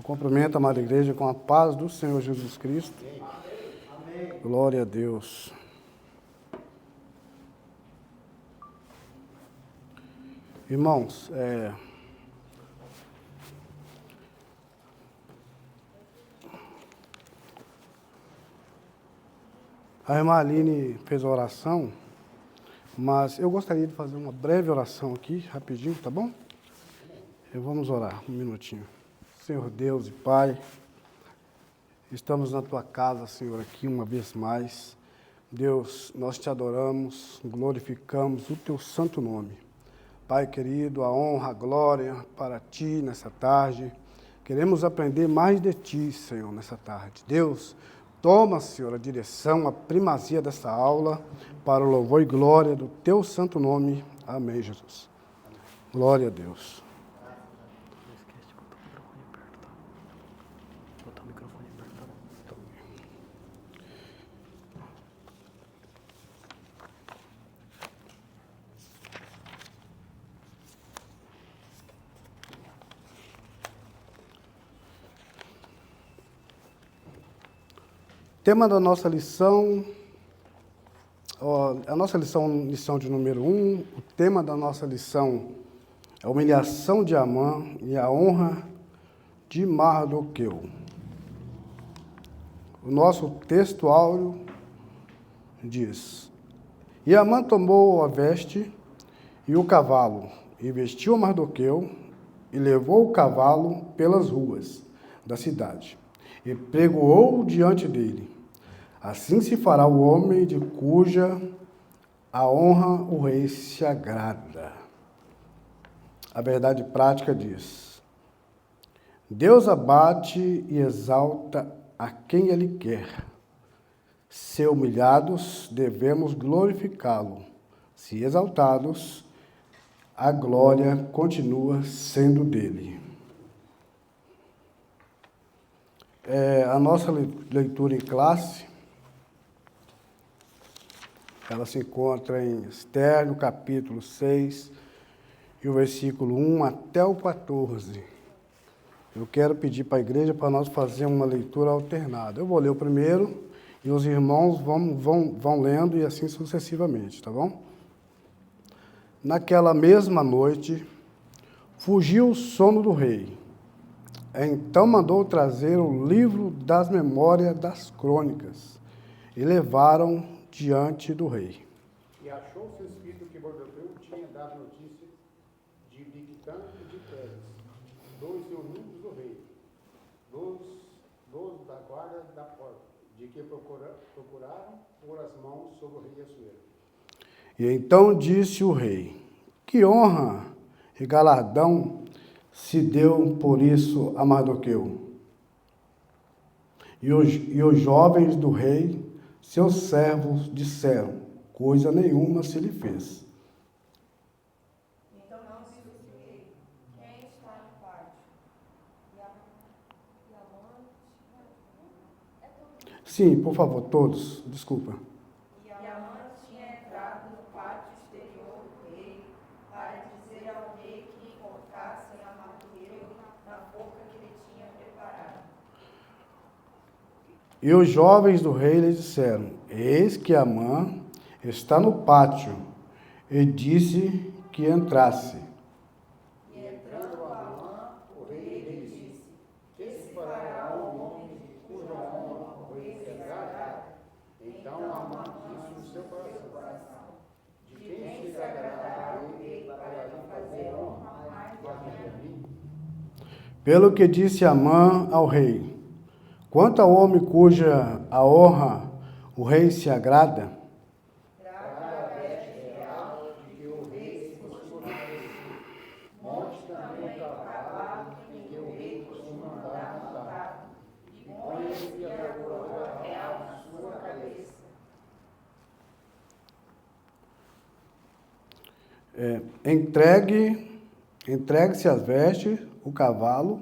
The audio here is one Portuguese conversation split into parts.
Cumprimento a amada igreja com a paz do Senhor Jesus Cristo. Amém. Glória a Deus. Irmãos, a irmã Aline fez a oração, mas eu gostaria de fazer uma breve oração aqui, rapidinho, tá bom? Vamos orar, um minutinho. Senhor Deus e Pai, estamos na Tua casa, Senhor, aqui uma vez mais. Deus, nós Te adoramos, glorificamos o Teu santo nome. Pai querido, a honra, a glória para Ti nessa tarde. Queremos aprender mais de Ti, Senhor, nessa tarde. Deus, toma, Senhor, a direção, a primazia dessa aula para o louvor e glória do Teu santo nome. Amém, Jesus. Glória a Deus. Tema da nossa lição, lição de número 1, o tema da nossa lição é a humilhação de Amã e a honra de Mardoqueu. O nosso texto áureo diz: E Amã tomou a veste e o cavalo, e vestiu a Mardoqueu, e levou o cavalo pelas ruas da cidade, e pregoou diante dele. Assim se fará o homem de cuja a honra o rei se agrada. A verdade prática diz: Deus abate e exalta a quem Ele quer. Se humilhados, devemos glorificá-lo. Se exaltados, a glória continua sendo dele. A nossa leitura em classe, ela se encontra em Esther, no capítulo 6, e o versículo 1 até o 14. Eu quero pedir para a igreja para nós fazer uma leitura alternada. Eu vou ler o primeiro e os irmãos vão lendo e assim sucessivamente, tá bom? Naquela mesma noite, fugiu o sono do rei. Então mandou trazer o livro das memórias das crônicas e levaram diante do rei. E achou-se escrito que Mardoqueu tinha dado notícia de Bigtã e de Teres, dois eunucos do rei, dos da guarda da porta, de que procuraram pôr as mãos sobre o rei Assuero. E então disse o rei: Que honra e galardão se deu por isso a Mardoqueu. E os jovens do rei, seus servos, disseram: Coisa nenhuma se lhe fez. Então não disse o rei: Quem está no pátio? E Amã... Sim, por favor, todos, desculpa. E Amã tinha entrado no pátio exterior do rei para dizer ao rei que enforcassem a Mardoqueu na forca que ele tinha preparado. E os jovens do rei lhe disseram: Eis que Amã está no pátio, e disse que entrasse. E entrando Amã, o rei lhe disse: Que se fará ao homem de cuja honra o rei se agrada? Então Amã disse no seu coração: De quem se agradará o rei para lhe fazer honra mais do que a mim? Pelo que disse Amã ao rei: Quanto ao homem cuja a honra o rei se agrada, traga a veste real de que o rei se costuma vestir. Monte também o cavalo em que o rei costuma andar montado, e ponha-lhe a coroa real na sua cabeça. Entregue-se as vestes, o cavalo,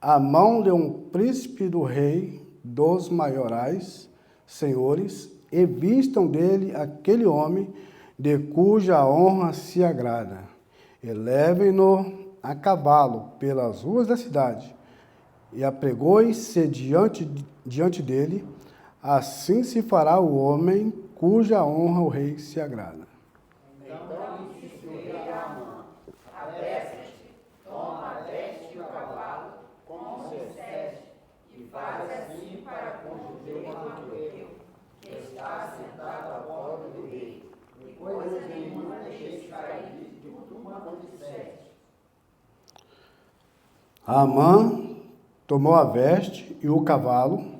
a mão de um príncipe do rei dos maiorais senhores, e vistam dele aquele homem de cuja honra se agrada. E levem-no a cavalo pelas ruas da cidade, e apregou-se diante dele. Assim se fará o homem cuja honra o rei se agrada. Então disse o rei a Amã: apressa-te, toma a veste e o cavalo, como disseste, e faz assim para com o judeu Mardoqueu, que está sentado à porta do rei, e coisa nenhuma deixeis cair de tudo quanto disseste. Amã tomou a veste e o cavalo,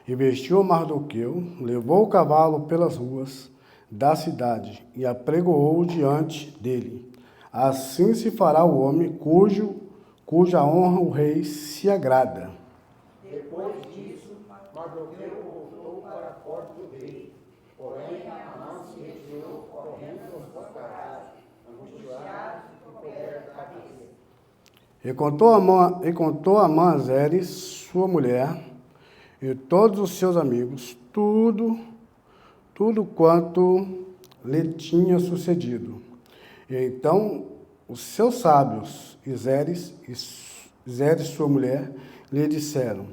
e vestiu Mardoqueu, levou o cavalo pelas ruas da cidade e apregoou diante dele. Assim se fará o homem cuja honra o rei se agrada. Depois disso, Mardoqueu voltou para a porta do rei. Porém, Amã se retirou correndo às suas casa, angustiado e coberto a cabeça. E contou Amã a Zeres, sua mulher, e todos os seus amigos, tudo quanto lhe tinha sucedido. E então os seus sábios, e Zeres, sua mulher, lhe disseram: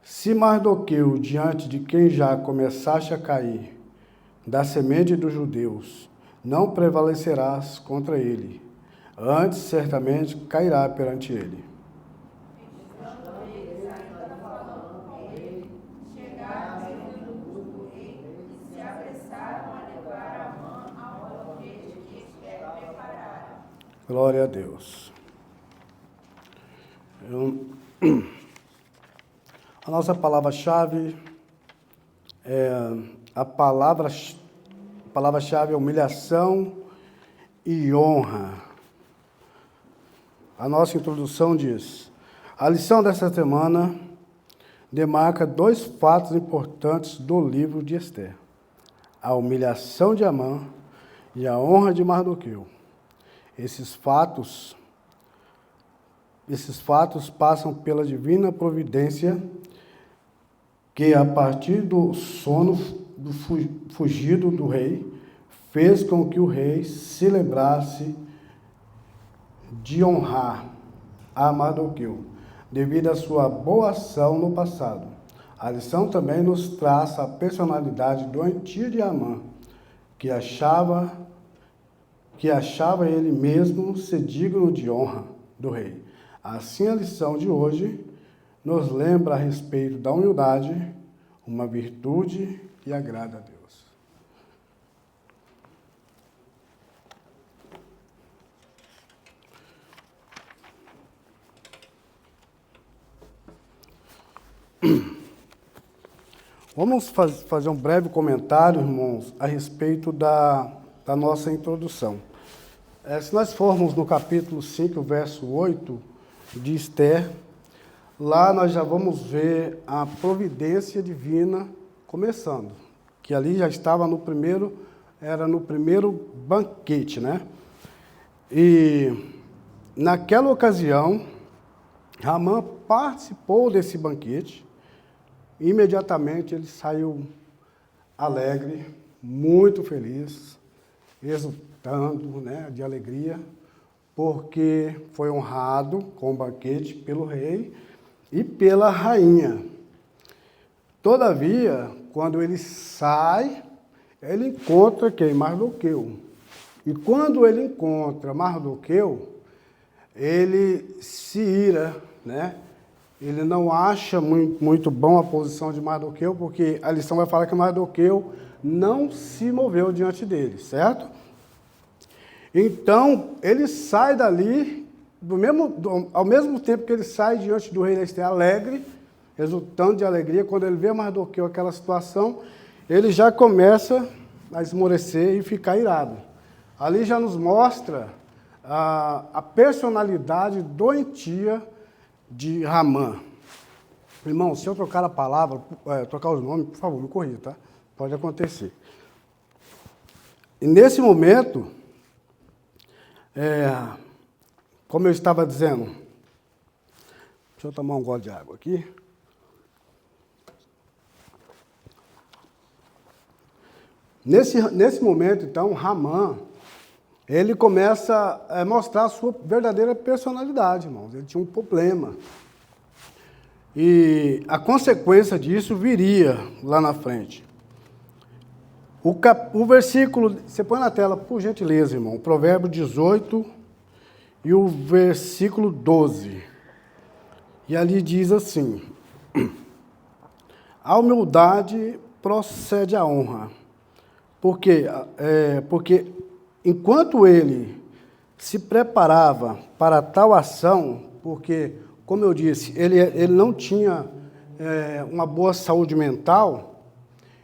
se Mardoqueu, diante de quem já começaste a cair, da semente dos judeus, não prevalecerás contra ele, antes certamente cairá perante ele. Glória a Deus. A nossa palavra-chave a palavra-chave é humilhação e honra. A nossa introdução diz: a lição desta semana demarca 2 fatos importantes do livro de Esther: a humilhação de Amã e a honra de Mardoqueu. Esses fatos passam pela divina providência que, a partir do sono fugido do rei, fez com que o rei se lembrasse de honrar a Mardoqueu, devido à sua boa ação no passado. A lição também nos traça a personalidade doentia de Amã, que achava ele mesmo ser digno de honra do rei. Assim, a lição de hoje nos lembra a respeito da humildade, uma virtude que agrada a Deus. Vamos fazer um breve comentário, irmãos, a respeito da nossa introdução. Se nós formos no capítulo 5, verso 8 de Esther, lá nós já vamos ver a providência divina começando, que ali já estava no primeiro banquete, né? E naquela ocasião, Amã participou desse banquete. Imediatamente ele saiu alegre, muito feliz, exultando, né, de alegria, porque foi honrado com o banquete pelo rei e pela rainha. Todavia, quando ele sai, ele encontra quem? Mardoqueu. E quando ele encontra Mardoqueu, ele se ira, né? Ele não acha muito bom a posição de Mardoqueu, porque a lição vai falar que Mardoqueu não se moveu diante dele, certo? Então, ele sai dali, ao mesmo tempo que ele sai diante do rei da Esther alegre, resultando de alegria, quando ele vê Mardoqueu aquela situação, ele já começa a esmorecer e ficar irado. Ali já nos mostra a personalidade doentia de Amã. Irmão, se eu trocar a palavra, trocar os nomes, por favor, me corrija, tá? Pode acontecer. E nesse momento, como eu estava dizendo, deixa eu tomar um gole de água aqui. Nesse momento, então, Amã, ele começa a mostrar a sua verdadeira personalidade, irmãos. Ele tinha um problema. E a consequência disso viria lá na frente. O versículo, você põe na tela, por gentileza, irmão, o Provérbio 18 e o versículo 12. E ali diz assim: a humildade procede à honra, porque enquanto ele se preparava para tal ação, porque, como eu disse, ele não tinha uma boa saúde mental,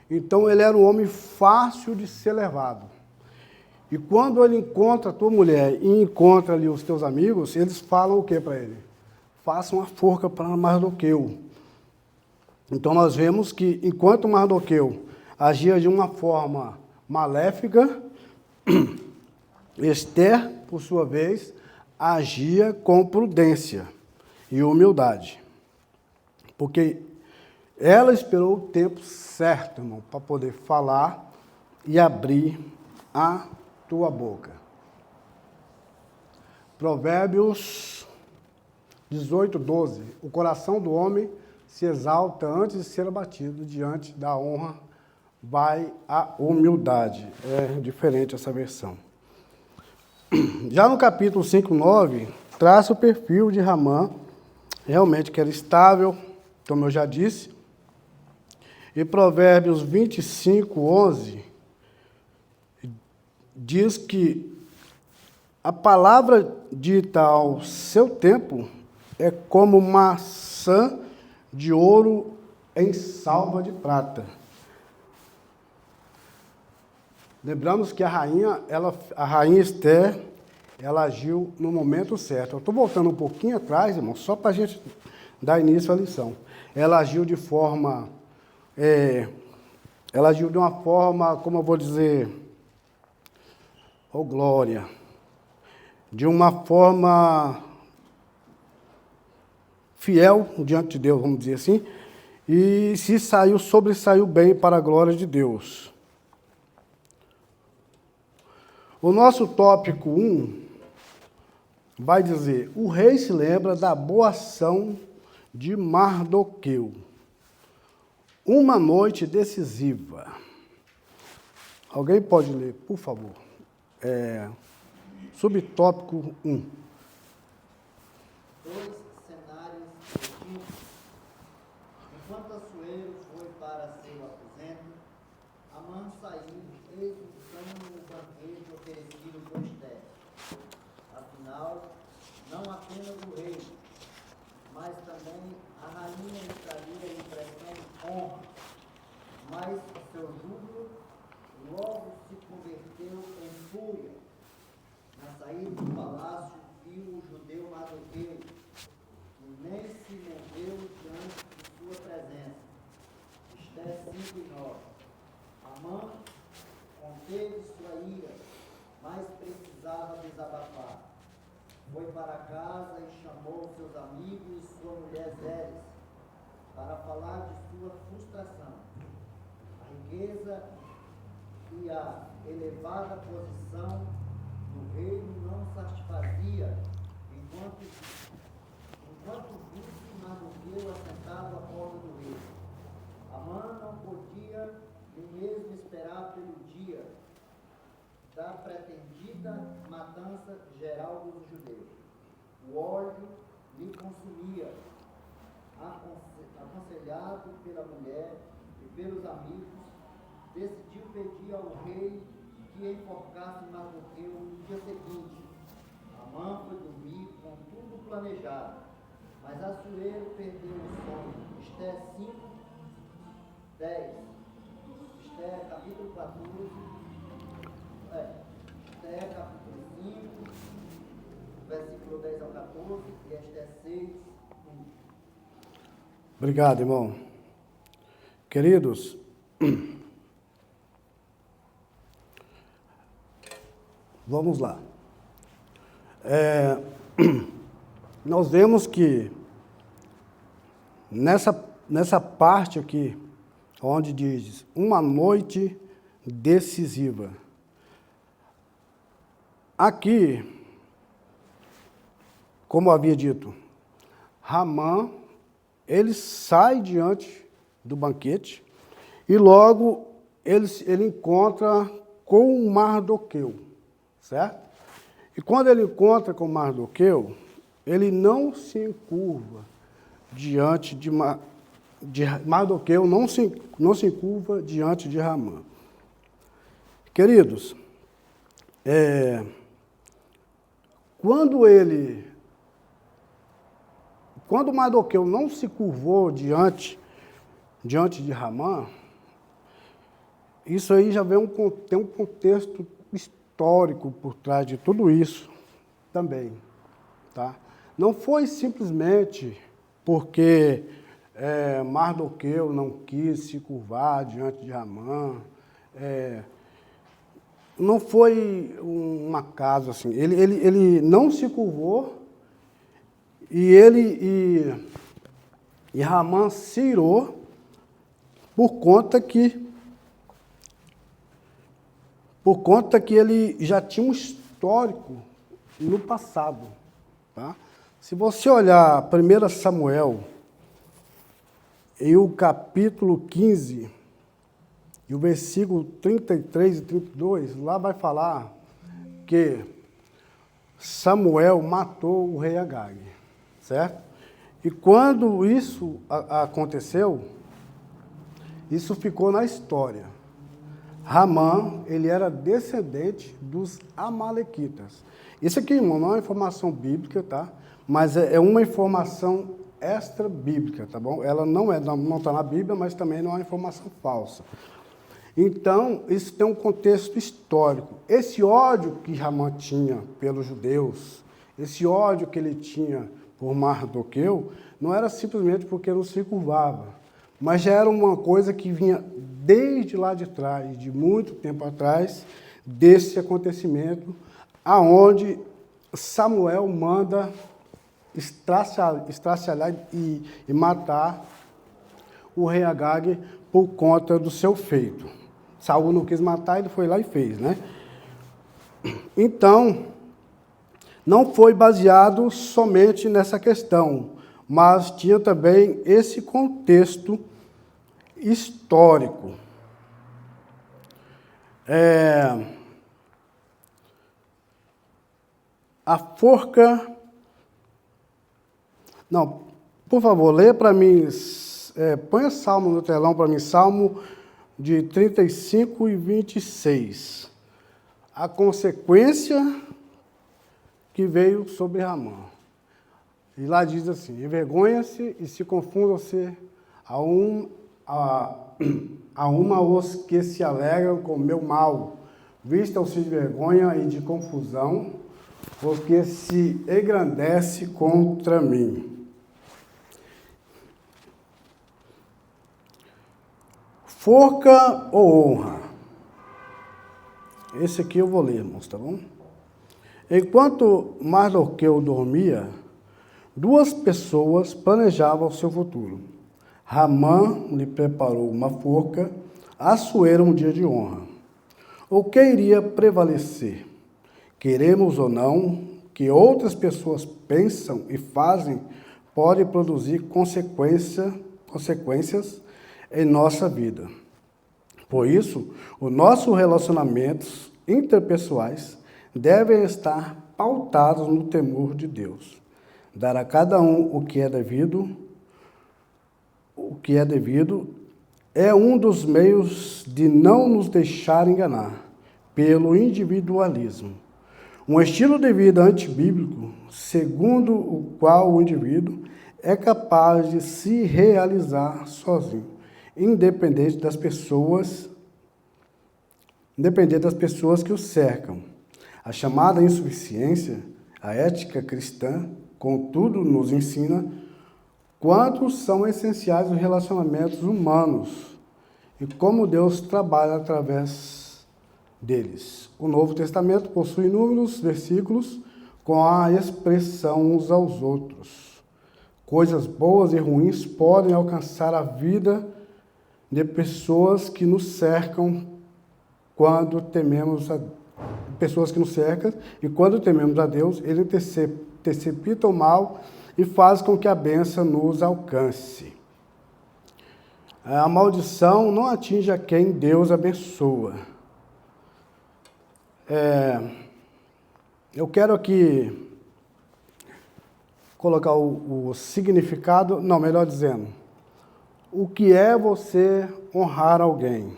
então ele era um homem fácil de ser levado. E quando ele encontra a tua mulher e encontra ali os teus amigos, eles falam o que para ele? Faça uma forca para Mardoqueu. Então nós vemos que enquanto Mardoqueu agia de uma forma maléfica, Esther, por sua vez, agia com prudência e humildade. Porque ela esperou o tempo certo, irmão, para poder falar e abrir a tua boca. Provérbios 18, 12. O coração do homem se exalta antes de ser abatido, diante da honra vai a humildade. É diferente essa versão. Já no capítulo 5, 9, traça o perfil de Ramã, realmente que era estável, como eu já disse. E Provérbios 25, 11, diz que a palavra dita ao seu tempo é como maçã de ouro em salva de prata. Lembramos que a rainha Esther, ela agiu no momento certo. Eu estou voltando um pouquinho atrás, irmão, só para a gente dar início à lição. Ela agiu de forma... ela agiu de uma forma, como eu vou dizer, glória, de uma forma fiel diante de Deus, vamos dizer assim, e sobressaiu bem para a glória de Deus. O nosso tópico 1 vai dizer: o rei se lembra da boa ação de Mardoqueu. Uma noite decisiva. Alguém pode ler, por favor? Subtópico 1. Dois cenários distintos. Enquanto Assuero foi para seu aposento, Amã saiu exultando o banquete oferecido por Esther. Afinal, não apenas o rei, mas também a rainha lhe traria a impressão de honra. Mas seu júbilo logo se converteu em fúria. Na saída do palácio, viu o judeu Mardoqueu, que nem se moveu diante de sua presença. Esther 5 e 9. Amã conteve sua ira, mas precisava desabafar. Foi para casa e chamou seus amigos e sua mulher Zeres para falar de sua frustração. A riqueza e a elevada posição do reino não satisfazia, enquanto visse Mardoqueu assentado à porta do rei. Amã não podia nem mesmo esperar pelo dia da pretendida matança geral dos judeus. O ódio lhe consumia. Aconselhado pela mulher e pelos amigos, decidiu pedir ao rei que enforcasse Mardoqueu no dia seguinte. Amã foi dormir com tudo planejado, mas Assuero perdeu o sono. Esther 5, 10. Esther capítulo 14. Esther capítulo 5, versículo 10 ao 14, e Esther 6, 1. Obrigado, irmão. Queridos, vamos lá. Nós vemos que nessa parte aqui, onde diz uma noite decisiva, aqui, como havia dito, Ramã ele sai diante do banquete e logo ele encontra com Mardoqueu, certo? E quando ele encontra com Mardoqueu, ele não se encurva diante de Mardoqueu, não se encurva diante de Ramã. Queridos, quando Mardoqueu não se curvou diante de Ramã, isso aí já tem um contexto histórico por trás de tudo isso também, tá? Não foi simplesmente porque Mardoqueu não quis se curvar diante de Ramã, não foi um acaso assim. Ele não se curvou e Ramã se irou por conta que ele já tinha um histórico no passado, tá? Se você olhar 1 Samuel, e o capítulo 15, e o versículo 33 e 32, lá vai falar que Samuel matou o rei Agag, certo? E quando isso aconteceu, isso ficou na história. Ramã, ele era descendente dos amalequitas. Isso aqui, irmão, não é uma informação bíblica, tá? Mas é uma informação extra-bíblica, tá bom? Ela não está na Bíblia, mas também não é uma informação falsa. Então, isso tem um contexto histórico. Esse ódio que Ramã tinha pelos judeus, esse ódio que ele tinha por Mardoqueu, não era simplesmente porque não se curvava, mas já era uma coisa que vinha desde lá de trás, de muito tempo atrás, desse acontecimento, aonde Samuel manda estraçalhar e matar o rei Agag por conta do seu feito. Saul não quis matar, ele foi lá e fez, né? Então, não foi baseado somente nessa questão, mas tinha também esse contexto histórico. A forca... Não, por favor, lê para mim, põe o Salmo no telão para mim, Salmo de 35 e 26. A consequência que veio sobre Ramã. E lá diz assim: envergonha-se e se confundam-se a uma os que se alegram com o meu mal, vistam-se de vergonha e de confusão, os que se engrandece contra mim. Forca ou honra? Esse aqui eu vou ler, irmãos, tá bom? Enquanto Mardoqueu dormia, duas pessoas planejavam o seu futuro. Ramã lhe preparou uma forca, Assuero um dia de honra. O que iria prevalecer? Queremos ou não, que outras pessoas pensam e fazem pode produzir consequências em nossa vida. Por isso, os nossos relacionamentos interpessoais devem estar pautados no temor de Deus. Dar a cada um o que é devido é um dos meios de não nos deixar enganar pelo individualismo. Um estilo de vida antibíblico, segundo o qual o indivíduo é capaz de se realizar sozinho, independente das pessoas que o cercam. A chamada insuficiência, a ética cristã, contudo, nos ensina quanto são essenciais os relacionamentos humanos e como Deus trabalha através deles. O Novo Testamento possui inúmeros versículos com a expressão uns aos outros. Coisas boas e ruins podem alcançar a vida de pessoas que nos cercam quando tememos a pessoas que nos cercam, e quando tememos a Deus, ele antecipa o mal e faz com que a bênção nos alcance. A maldição não atinge a quem Deus abençoa. Eu quero aqui colocar o significado, não, melhor dizendo, o que é você honrar alguém?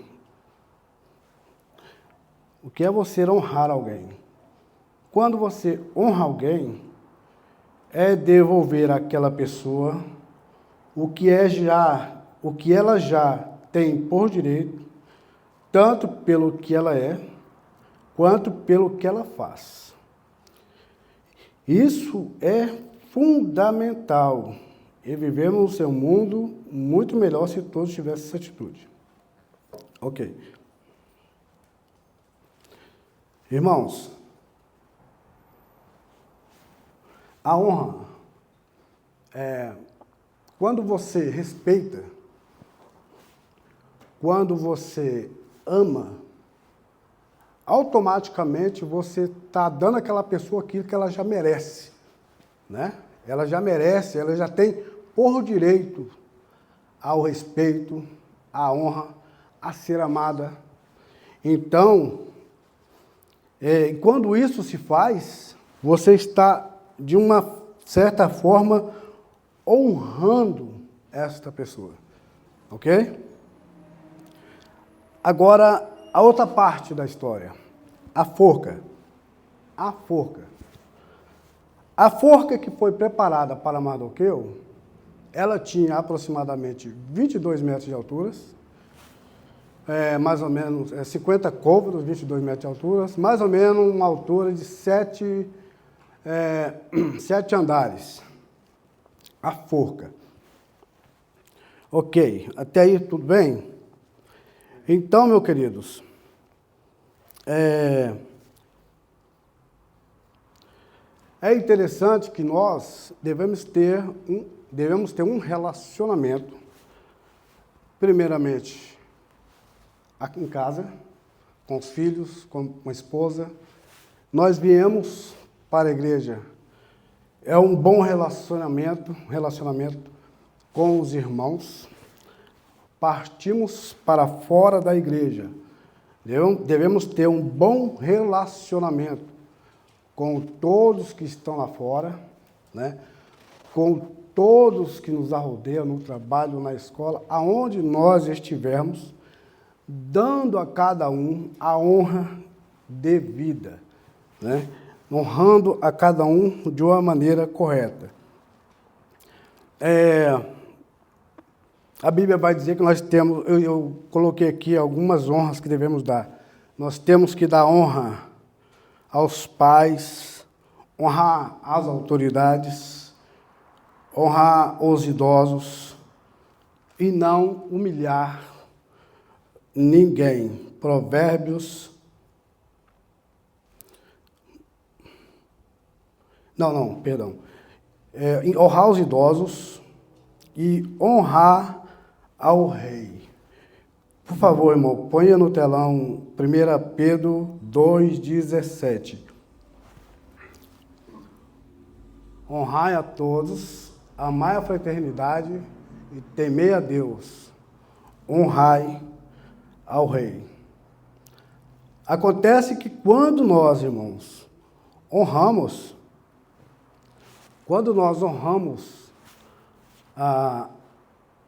O que é você honrar alguém? Quando você honra alguém, é devolver àquela pessoa o que ela já tem por direito, tanto pelo que ela é, quanto pelo que ela faz. Isso é fundamental e vivemos no seu mundo muito melhor se todos tivessem essa atitude. Ok. Irmãos, a honra quando você respeita, quando você ama, automaticamente você está dando àquela pessoa aquilo que ela já merece, né? Ela já merece, ela já tem por direito ao respeito, à honra, a ser amada. Então, quando isso se faz, você está, de uma certa forma, honrando esta pessoa, ok? Agora, a outra parte da história, a forca. A forca. A forca que foi preparada para Mardoqueu, ela tinha aproximadamente 22 metros de altura, mais ou menos 50 côvados, 22 metros de altura, mais ou menos uma altura de 7 andares. A forca. Ok, até aí tudo bem? Então, meus queridos, é interessante que nós devemos ter um relacionamento, primeiramente, aqui em casa, com os filhos, com a esposa. Nós viemos para a igreja, é um bom relacionamento com os irmãos. Partimos para fora da igreja, devemos ter um bom relacionamento com todos que estão lá fora, né? Com todos que nos arrodeiam no trabalho, na escola, aonde nós estivermos, dando a cada um a honra devida, né? Honrando a cada um de uma maneira correta. A Bíblia vai dizer que nós temos, eu coloquei aqui algumas honras que devemos dar. Nós temos que dar honra aos pais, honrar as autoridades, honrar os idosos e não humilhar ninguém. Provérbios. Perdão. Honrar os idosos e honrar ao rei. Por favor, irmão, ponha no telão 1 Pedro 2,17. Honrai a todos, amai a fraternidade e temei a Deus. Honrai ao rei. Acontece que quando nós, irmãos, quando nós honramos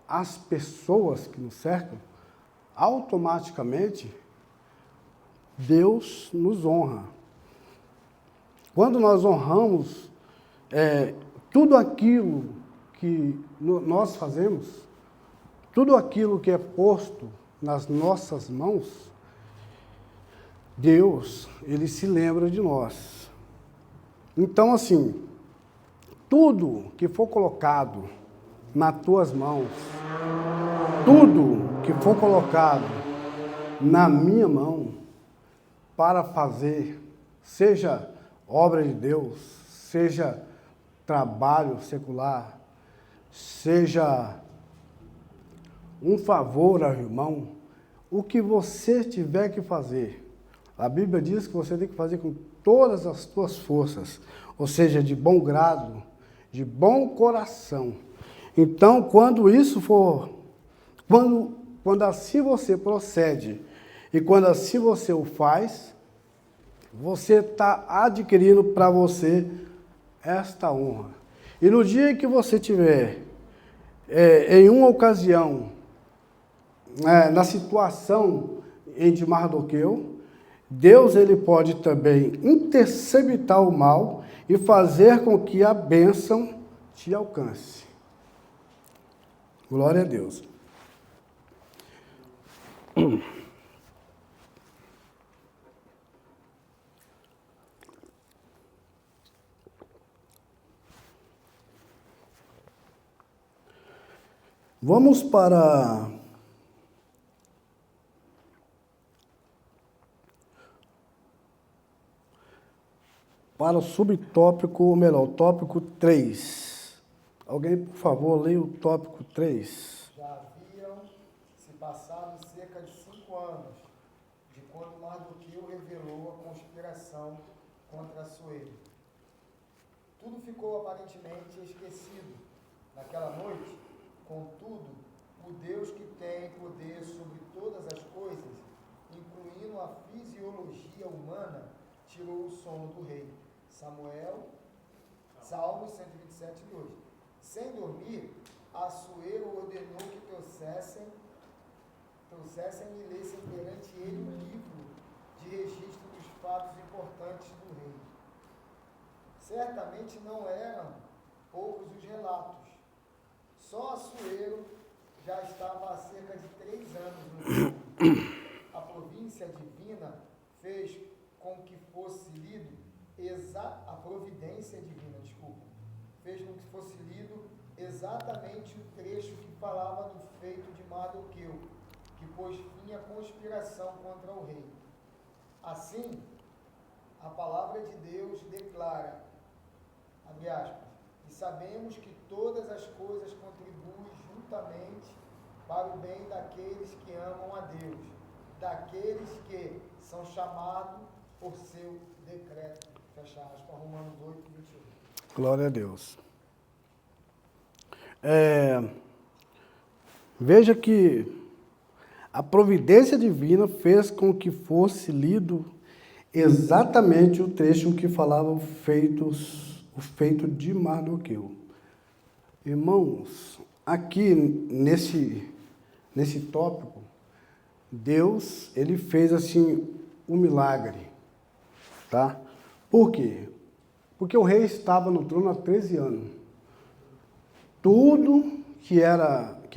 as pessoas que nos cercam, automaticamente Deus nos honra. Quando nós honramos tudo aquilo que nós fazemos, tudo aquilo que é posto nas nossas mãos, Deus, Ele se lembra de nós. Então, assim, tudo que for colocado nas tuas mãos, tudo que for colocado na minha mão para fazer, seja obra de Deus, seja trabalho secular, seja um favor ao irmão, o que você tiver que fazer, a Bíblia diz que você tem que fazer com todas as suas forças, ou seja, de bom grado, de bom coração. Então, quando isso for, quando assim você procede e quando assim você o faz, você está adquirindo para você esta honra. E no dia que você tiver, em uma ocasião, na situação de Mardoqueu, Deus ele pode também interceptar o mal e fazer com que a bênção te alcance. Glória a Deus. Vamos para o subtópico, ou melhor, o tópico 3. Alguém, por favor, leia o tópico 3. Já haviam se passado cerca de 5 anos, de quando Mardoqueu revelou a conspiração contra Assuero. Tudo ficou aparentemente esquecido. Naquela noite, contudo, o Deus que tem poder sobre todas as coisas, incluindo a fisiologia humana, tirou o sono do rei. Salmos 127, 2. Sem dormir, Assuero ordenou que trouxessem e lessem perante ele um livro de registro dos fatos importantes do rei. Certamente não eram poucos os relatos. Só Assuero já estava há cerca de 3 anos no trono. A província divina fez com que fosse lido a providência divina, fez com que fosse lido exatamente o trecho que falava do feito de Mardoqueu, que pôs fim à conspiração contra o rei. Assim, a palavra de Deus declara, abre aspas, e sabemos que todas as coisas contribuem juntamente para o bem daqueles que amam a Deus, daqueles que são chamados por seu decreto. Fecha aspas, Romanos 8, 21. Glória a Deus. Veja que a providência divina fez com que fosse lido exatamente o trecho que falava o feito de Mardoqueu. Irmãos, aqui nesse tópico, Deus, ele fez assim um milagre, tá? Por quê? Porque o rei estava no trono há 13 anos. Tudo que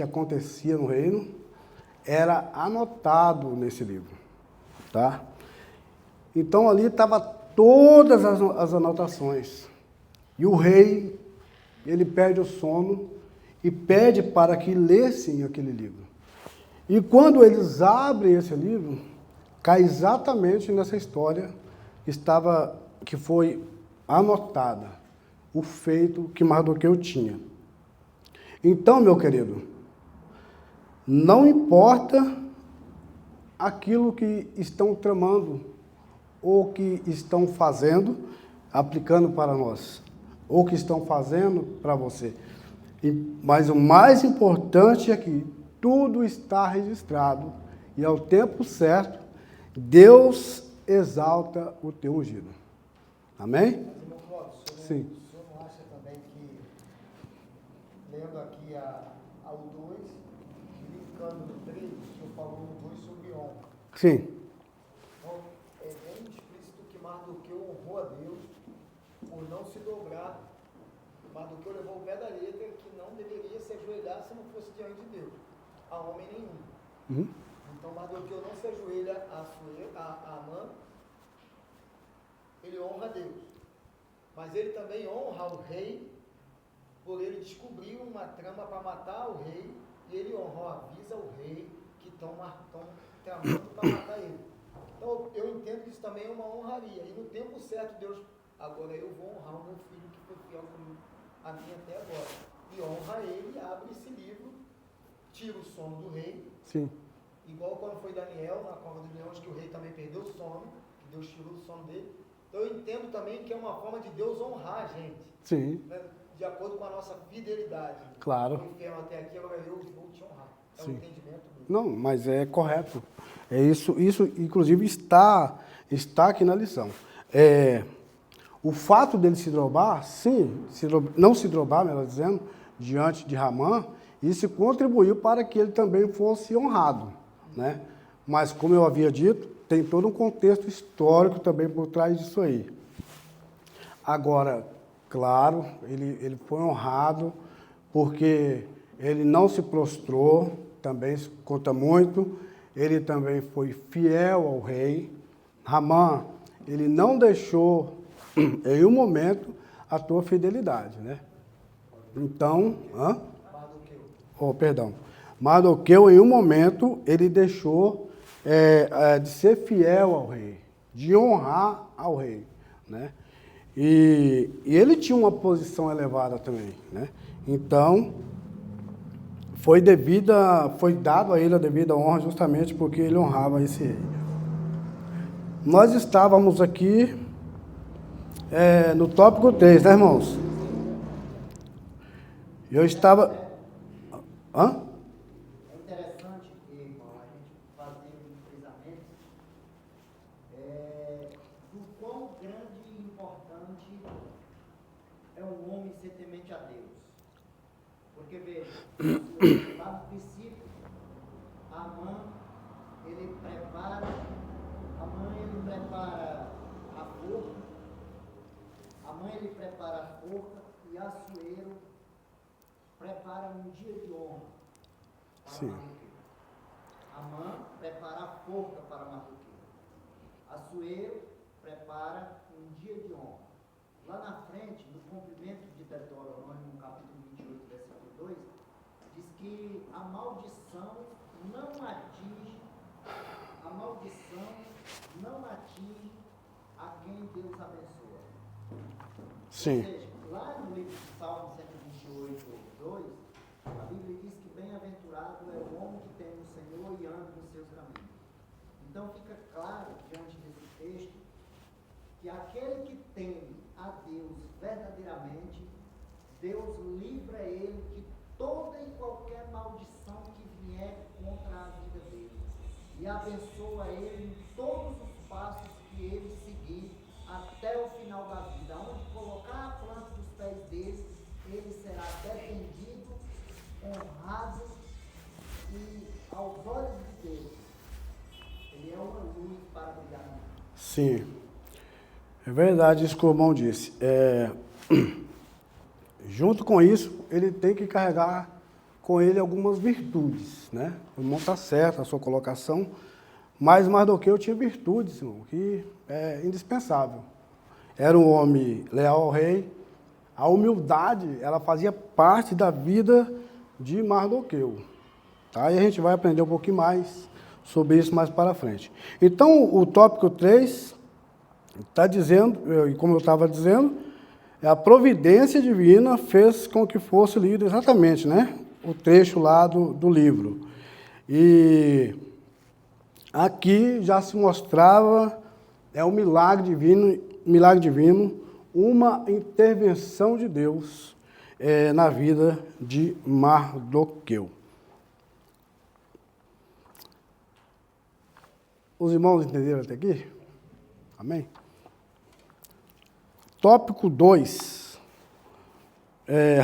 acontecia no reino era anotado nesse livro, tá? Então ali estava todas as anotações. E o rei, ele perde o sono e pede para que lessem aquele livro. E quando eles abrem esse livro, cai exatamente nessa história que foi anotada, o feito que Mardoqueu tinha. Então, meu querido, não importa aquilo que estão tramando ou que estão fazendo, aplicando para nós, ou que estão fazendo para você. Mas o mais importante é que tudo está registrado e ao tempo certo, Deus exalta o teu ungido. Amém? Mas, irmão Clóvis, Sim. o senhor não acha também que, lendo aqui ao 2, linkando no 3, o senhor falou no 2 sobre honra. Sim. Então, é bem explícito que Mardoqueu honrou a Deus por não se dobrar. Mardoqueu levou o pé da letra que não deveria se ajoelhar se não fosse diante de Deus, a homem nenhum. Uhum. Então Mardoqueu não se ajoelha a Amã, ele honra a Deus. Mas ele também honra o rei, por ele descobrir uma trama para matar o rei, e ele honra, avisa o rei que estão tramando para matar ele. Então eu entendo que isso também é uma honraria. E no tempo certo, Deus, agora eu vou honrar o meu filho que foi fiel a mim até agora. E honra ele, abre esse livro, tira o sono do rei. Sim. Igual quando foi Daniel, na cova dos leões, que o rei também perdeu o sono, que Deus tirou o sono dele. Então eu entendo também que é uma forma de Deus honrar a gente. Sim. Né? de acordo com a nossa fidelidade. Claro. Eu fiel até aqui, agora eu vou te honrar. É um Sim. entendimento meu. Não, mas é correto. É isso inclusive, está aqui na lição. O fato dele se drobar, sim, não se drobar, melhor dizendo, diante de Ramã, isso contribuiu para que ele também fosse honrado, né? Mas, como eu havia dito, tem todo um contexto histórico também por trás disso aí. Agora, claro, ele foi honrado porque ele não se prostrou, também isso conta muito, ele também foi fiel ao rei. Ramã, ele não deixou em um momento a tua fidelidade, né? Então, perdão. Mardoqueu, em um momento, ele deixou de ser fiel ao rei, de honrar ao rei, né? E ele tinha uma posição elevada também, né? Então, foi dado a ele a devida honra justamente porque ele honrava esse rei. Nós estávamos aqui no tópico 3, né, irmãos? Eu estava... Hã? É interessante, irmão, a gente fazer um frisamento do quão grande e importante é um homem ser temente a Deus. Porque, veja, lá no princípio, Amã, ele prepara a forca, Amã ele prepara a forca e Assuero prepara um dia de honra para Sim. Mardoqueu. Amã prepara a forca para Mardoqueu. Assuero prepara um dia de honra. Lá na frente, no cumprimento de Deuteronômio, no capítulo 28, versículo 2, diz que a maldição não atinge a quem Deus abençoa. Sim. Ou seja, lá no livro de Salmo 128, 2, a Bíblia diz que bem-aventurado é o homem que teme o Senhor e anda nos seus caminhos. Então fica claro, diante desse texto, que aquele que teme a Deus verdadeiramente, Deus livra ele de toda e qualquer maldição que vier contra a vida dele. E abençoa ele em todos os passos que ele seguir até o final da vida. Onde colocar a planta dos pés dele, ele será defendido, honrado e, aos olhos de Deus, ele é uma luz para brilhar no mundo. Sim. É verdade isso que o irmão disse. Junto com isso, ele tem que carregar com ele algumas virtudes, né? O irmão está certo, a sua colocação, mas Mardoqueu tinha virtudes, irmão, que é indispensável. Era um homem leal ao rei, a humildade, ela fazia parte da vida de Mardoqueu. Tá? E a gente vai aprender um pouquinho mais sobre isso mais para frente. Então, o tópico 3 está dizendo, e como eu estava dizendo, a providência divina fez com que fosse lido exatamente, né? O trecho lá do livro. E aqui já se mostrava um milagre divino, uma intervenção de Deus na vida de Mardoqueu. Os irmãos entenderam até aqui? Amém? Tópico 2.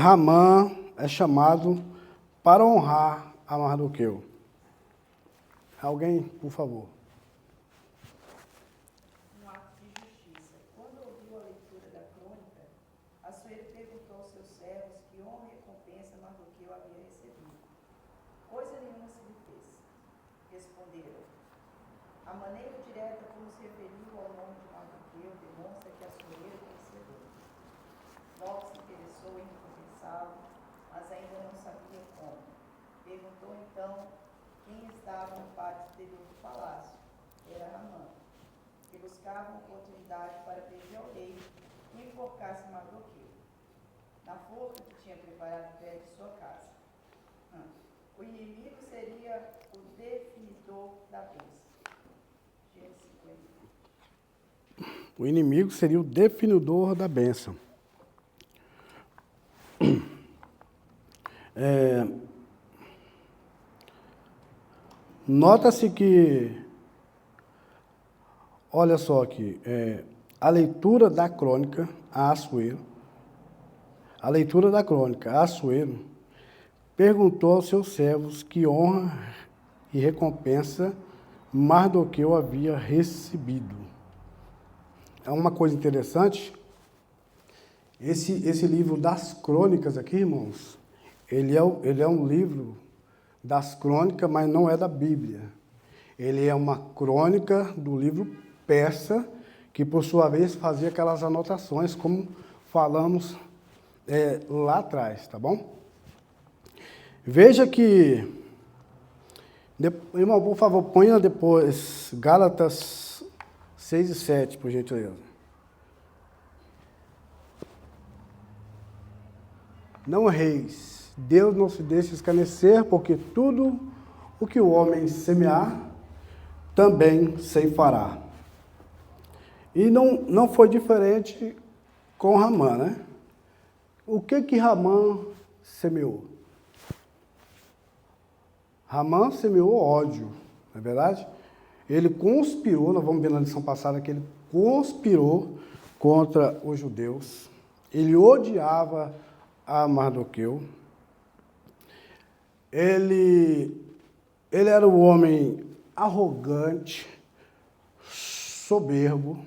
Ramã é chamado para honrar a Mardoqueu. Alguém, por favor. Um ato de justiça. Quando ouviu a leitura da crônica, Assuero perguntou aos seus servos que honra e recompensa Mardoqueu havia recebido. Coisa nenhuma se lhe fez. Responderam. A maneira direta como se referiu ao nome de Mardoqueu demonstra que Assuero conhecia Deus. Logo se interessou em recompensá-lo, mas ainda não sabia como. Perguntou então quem estava no pátio exterior do palácio. Era Ramã, que buscava uma oportunidade para pedir ao rei que enforcasse Mardoqueu, na forca que tinha preparado perto de sua casa. O inimigo seria o definidor da bênção. Gênesis 50. O inimigo seria o definidor da bênção. nota-se que, olha só aqui, a leitura da crônica, Assuero perguntou aos seus servos que honra e recompensa Mardoqueu havia recebido. É uma coisa interessante, esse livro das crônicas aqui, irmãos, ele é um livro das crônicas, mas não é da Bíblia. Ele é uma crônica do livro persa, que por sua vez fazia aquelas anotações, como falamos lá atrás, tá bom? Veja que, irmão, por favor, ponha depois Gálatas 6 e 7, por gentileza. Não erreis, Deus não se deixa escarnecer, porque tudo o que o homem semear, também ceifará. E não foi diferente com Ramã, né? O que Ramã semeou? Ramã semeou ódio, não é verdade? Ele conspirou, nós vamos ver na lição passada que ele conspirou contra os judeus. Ele odiava a Mardoqueu. Ele era um homem arrogante, soberbo,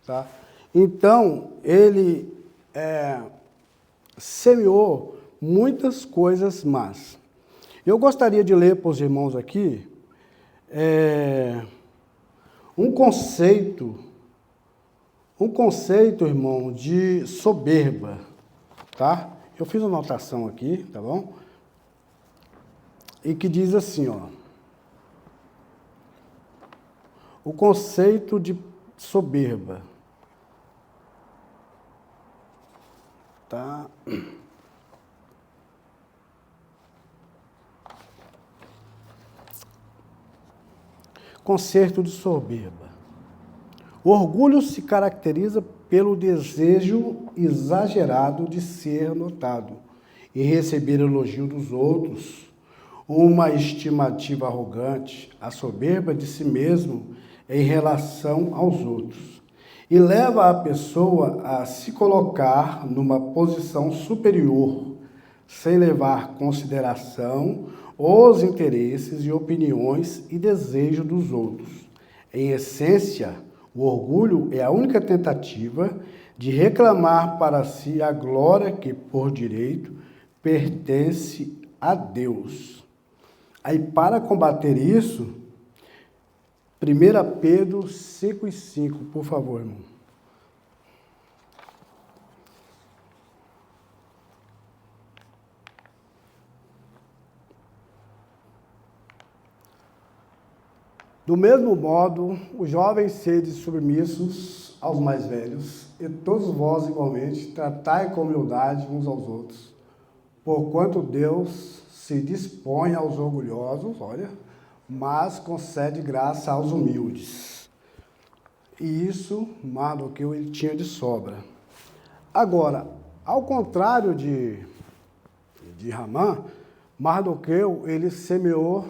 tá? Então, ele semeou muitas coisas más. Eu gostaria de ler para os irmãos aqui um conceito, irmão, de soberba, tá? Eu fiz uma anotação aqui, tá bom? E que diz assim, ó. O conceito de soberba. Tá? Conceito de soberba. O orgulho se caracteriza pelo desejo exagerado de ser notado e receber elogio dos outros, uma estimativa arrogante, a soberba de si mesmo em relação aos outros, e leva a pessoa a se colocar numa posição superior, sem levar em consideração os interesses e opiniões e desejos dos outros. Em essência, o orgulho é a única tentativa de reclamar para si a glória que, por direito, pertence a Deus. Aí, para combater isso, 1 Pedro 5 e 5, por favor, irmão. Do mesmo modo, os jovens sede submissos aos mais velhos, e todos vós, igualmente, tratai com humildade uns aos outros, porquanto Deus se dispõe aos orgulhosos, olha, mas concede graça aos humildes. E isso, Mardoqueu, ele tinha de sobra. Agora, ao contrário de Ramã, Mardoqueu, ele semeou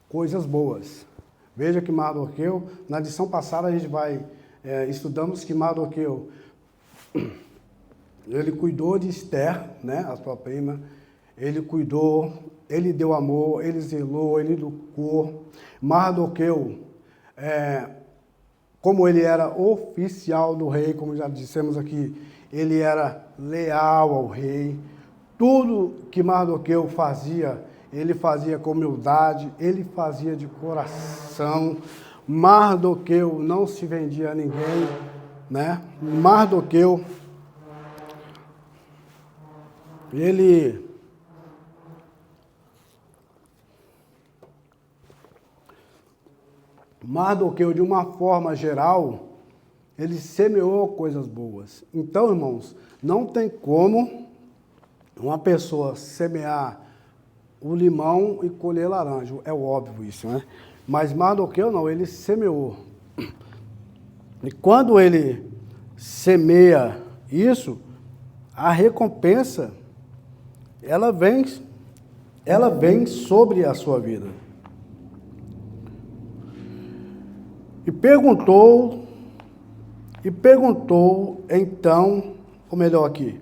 coisas boas. Veja que Mardoqueu, na lição passada a gente estudamos que Mardoqueu, ele cuidou de Esther, né, a sua prima, ele cuidou, ele deu amor, ele zelou, ele educou. Mardoqueu, como ele era oficial do rei, como já dissemos aqui, ele era leal ao rei. Tudo que Mardoqueu fazia, ele fazia com humildade, ele fazia de coração. Mardoqueu não se vendia a ninguém, né? Mardoqueu, Mardoqueu, de uma forma geral, ele semeou coisas boas. Então, irmãos, não tem como uma pessoa semear o limão e colher laranja. É óbvio isso, né? Mas Mardoqueu não, ele semeou. E quando ele semeia isso, a recompensa, ela vem sobre a sua vida. E perguntou, então, ou melhor aqui,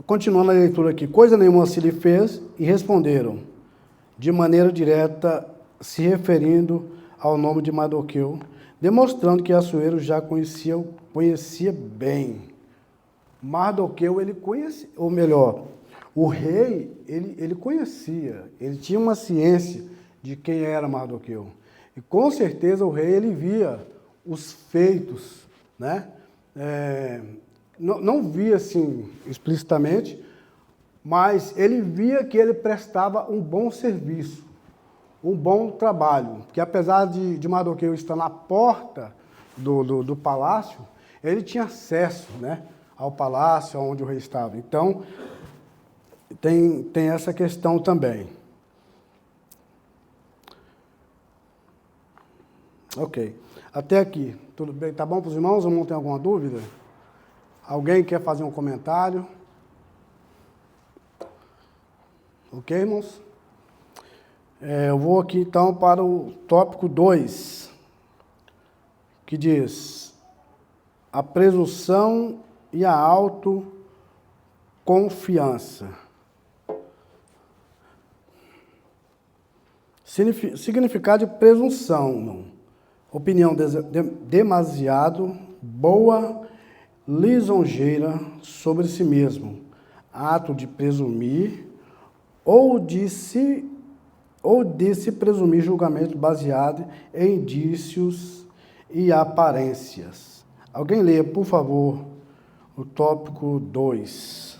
continuando a leitura aqui, coisa nenhuma se lhe fez, e responderam, de maneira direta, se referindo ao nome de Mardoqueu, demonstrando que Assuero já conhecia bem. Mardoqueu, ele conhecia, ou melhor, o rei, ele conhecia, ele tinha uma ciência de quem era Mardoqueu. E com certeza o rei, ele via os feitos, né? Não via assim explicitamente, mas ele via que ele prestava um bom serviço, um bom trabalho, que apesar de Mardoqueu estar na porta do palácio, ele tinha acesso, né, ao palácio onde o rei estava. Então, tem essa questão também. Ok. Até aqui, tudo bem? Tá bom para os irmãos? Não tem alguma dúvida? Alguém quer fazer um comentário? Ok, irmãos? Eu vou aqui, então, para o tópico 2, que diz a presunção e a autoconfiança. Significado de presunção, irmão. Opinião demasiado boa, lisonjeira sobre si mesmo, ato de presumir ou de se presumir julgamento baseado em indícios e aparências. Alguém leia, por favor, o tópico 2.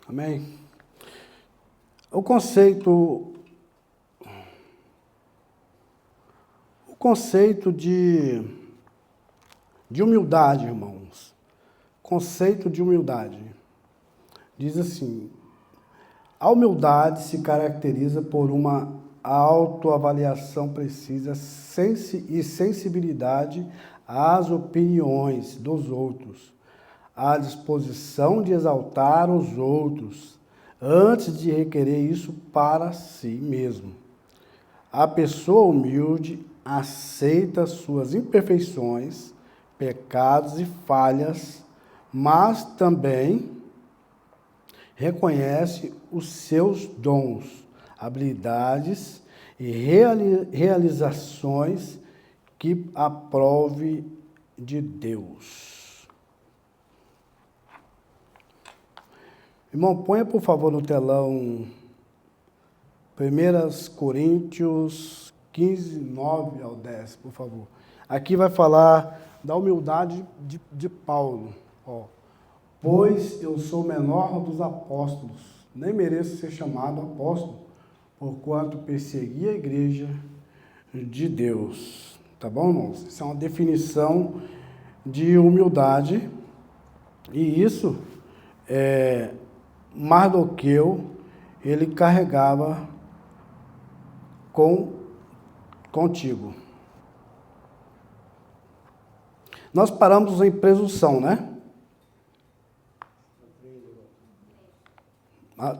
Amém? O conceito de humildade, irmãos. Conceito de humildade. Diz assim, a humildade se caracteriza por uma autoavaliação precisa e sensibilidade às opiniões dos outros, a disposição de exaltar os outros, antes de requerer isso para si mesmo. A pessoa humilde aceita suas imperfeições, pecados e falhas, mas também reconhece os seus dons, habilidades e realizações que aprove de Deus. Irmão, ponha, por favor, no telão 1 Coríntios 15, 9 ao 10, por favor. Aqui vai falar da humildade de Paulo. Ó. Pois eu sou o menor dos apóstolos, nem mereço ser chamado apóstolo, porquanto persegui a igreja de Deus. Tá bom, irmãos? Isso é uma definição de humildade. E isso Mardoqueu, ele carregava contigo. Nós paramos em presunção, né?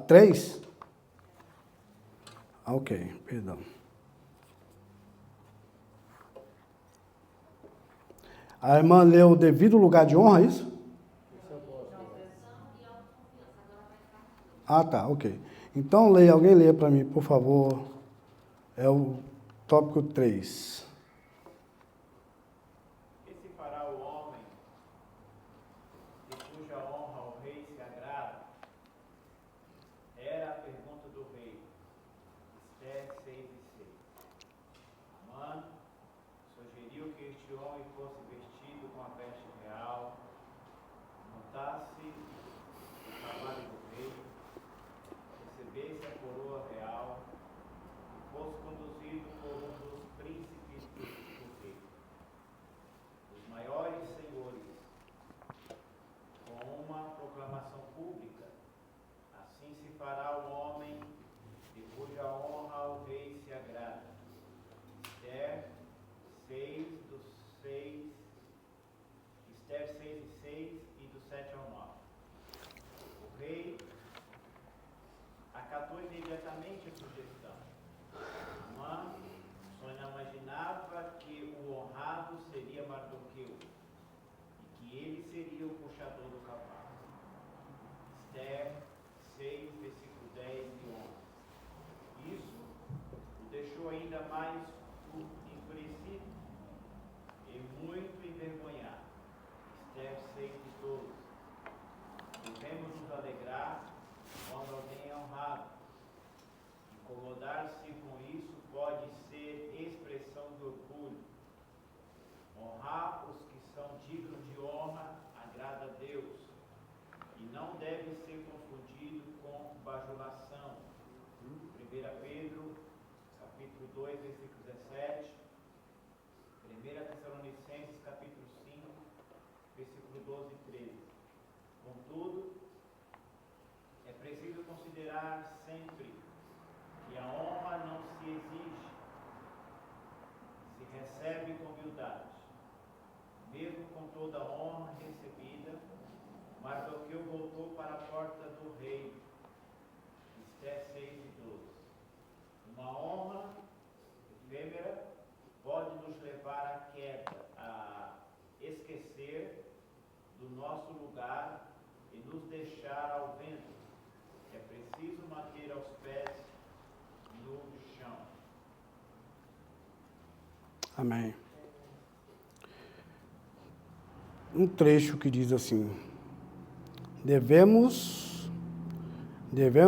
3? Ok, perdão. A irmã leu o devido lugar de honra, é isso? Ah, tá, ok. Então, alguém leia para mim, por favor. É o tópico 3. Que se fará o homem de cuja honra o rei se agrada? Era a pergunta do rei. Esther 6:6. Amã sugeriu que este homem fosse vestido com a veste real, montasse o cavalo do rei, recebesse a coroa real e fosse conduzido por um dos príncipes do rei, os maiores senhores, com uma proclamação pública. Assim se fará o homem de cuja honra o rei se agrada. Esther 6:6 e do 7 ao 9. O rei acatou imediatamente a sugestão. Amã só imaginava que o honrado seria Mardoqueu e que ele seria o puxador do cavalo. Esther 6, versículo 10 e 11. Isso o deixou ainda mais enfurecido e muito envergonhado. Esther 6:12. Devemos nos alegrar quando alguém é honrado. Incomodar-se com isso pode ser expressão de orgulho. Honrar os que são dignos de honra agrada a Deus e não deve ser confundido com bajulação. 1 Pedro, capítulo 2, versículo 17. 1 Tessalonicenses, capítulo 5, versículo 12 e 13. Contudo, é preciso considerar sempre que a honra não se exige, se recebe com humildade. Mesmo com toda a honra recebida, Mardoqueu voltou para a porta do rei. Esther 6:12. Uma honra efêmera pode nos levar à queda, a esquecer do nosso lugar e nos deixar ao vento. É preciso manter aos pés no chão. Amém. Um trecho que diz assim: devemos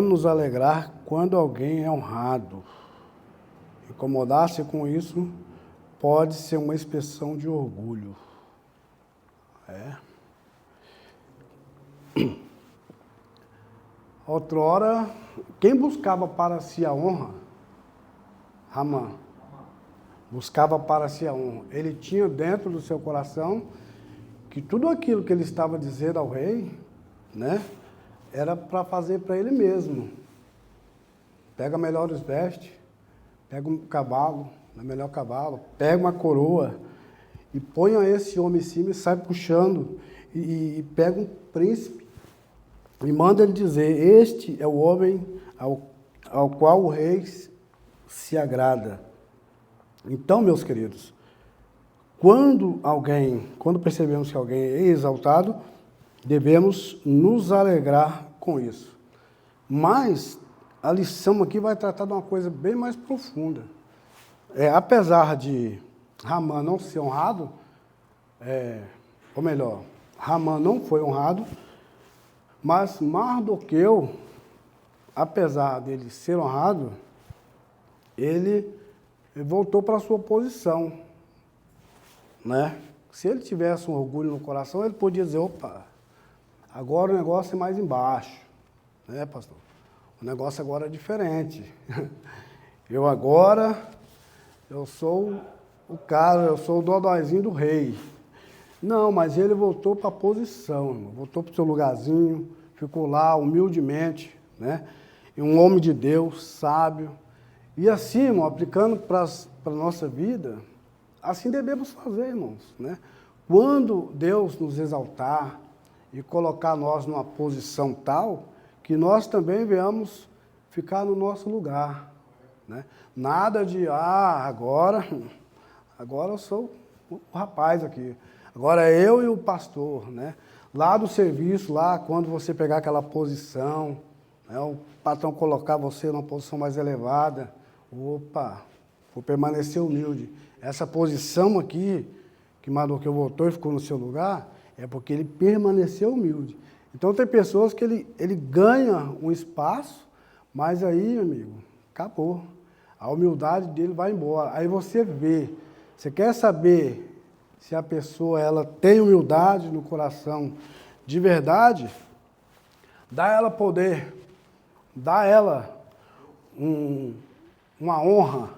nos alegrar quando alguém é honrado. Incomodar-se com isso pode ser uma expressão de orgulho. Outrora, quem buscava para si a honra? Amã. Buscava para si a honra. Ele tinha dentro do seu coração que tudo aquilo que ele estava dizendo ao rei, né, era para fazer para ele mesmo. Pega melhores vestes, pega um cavalo, o melhor cavalo, pega uma coroa e põe a esse homem em cima e sai puxando e pega um príncipe e manda ele dizer: este é o homem ao qual o rei se agrada. Então, meus queridos, quando percebemos que alguém é exaltado, devemos nos alegrar com isso. Mas a lição aqui vai tratar de uma coisa bem mais profunda. Apesar de Amã não ser honrado, ou melhor, Amã não foi honrado, mas Mardoqueu, apesar dele ser honrado, ele voltou para a sua posição, né? Se ele tivesse um orgulho no coração, ele podia dizer: opa, agora o negócio é mais embaixo, né, pastor? O negócio agora é diferente. Eu sou o cara, eu sou o dodóizinho do rei. Não, mas ele voltou para a posição, irmão, voltou para o seu lugarzinho, ficou lá humildemente, né? E um homem de Deus, sábio. E assim, irmão, aplicando para a nossa vida, assim devemos fazer, irmãos, né? Quando Deus nos exaltar e colocar nós numa posição tal que nós também venhamos ficar no nosso lugar, né? Nada de, agora eu sou o rapaz aqui, agora é eu e o pastor, né? Lá do serviço, lá quando você pegar aquela posição, né, o patrão colocar você numa posição mais elevada, opa, vou permanecer humilde. Essa posição aqui, que Mardoqueu voltou e ficou no seu lugar, é porque ele permaneceu humilde. Então tem pessoas que ele ganha um espaço, mas aí, meu amigo, acabou. A humildade dele vai embora. Aí você vê, você quer saber se a pessoa ela tem humildade no coração de verdade, dá ela poder, dá ela uma honra,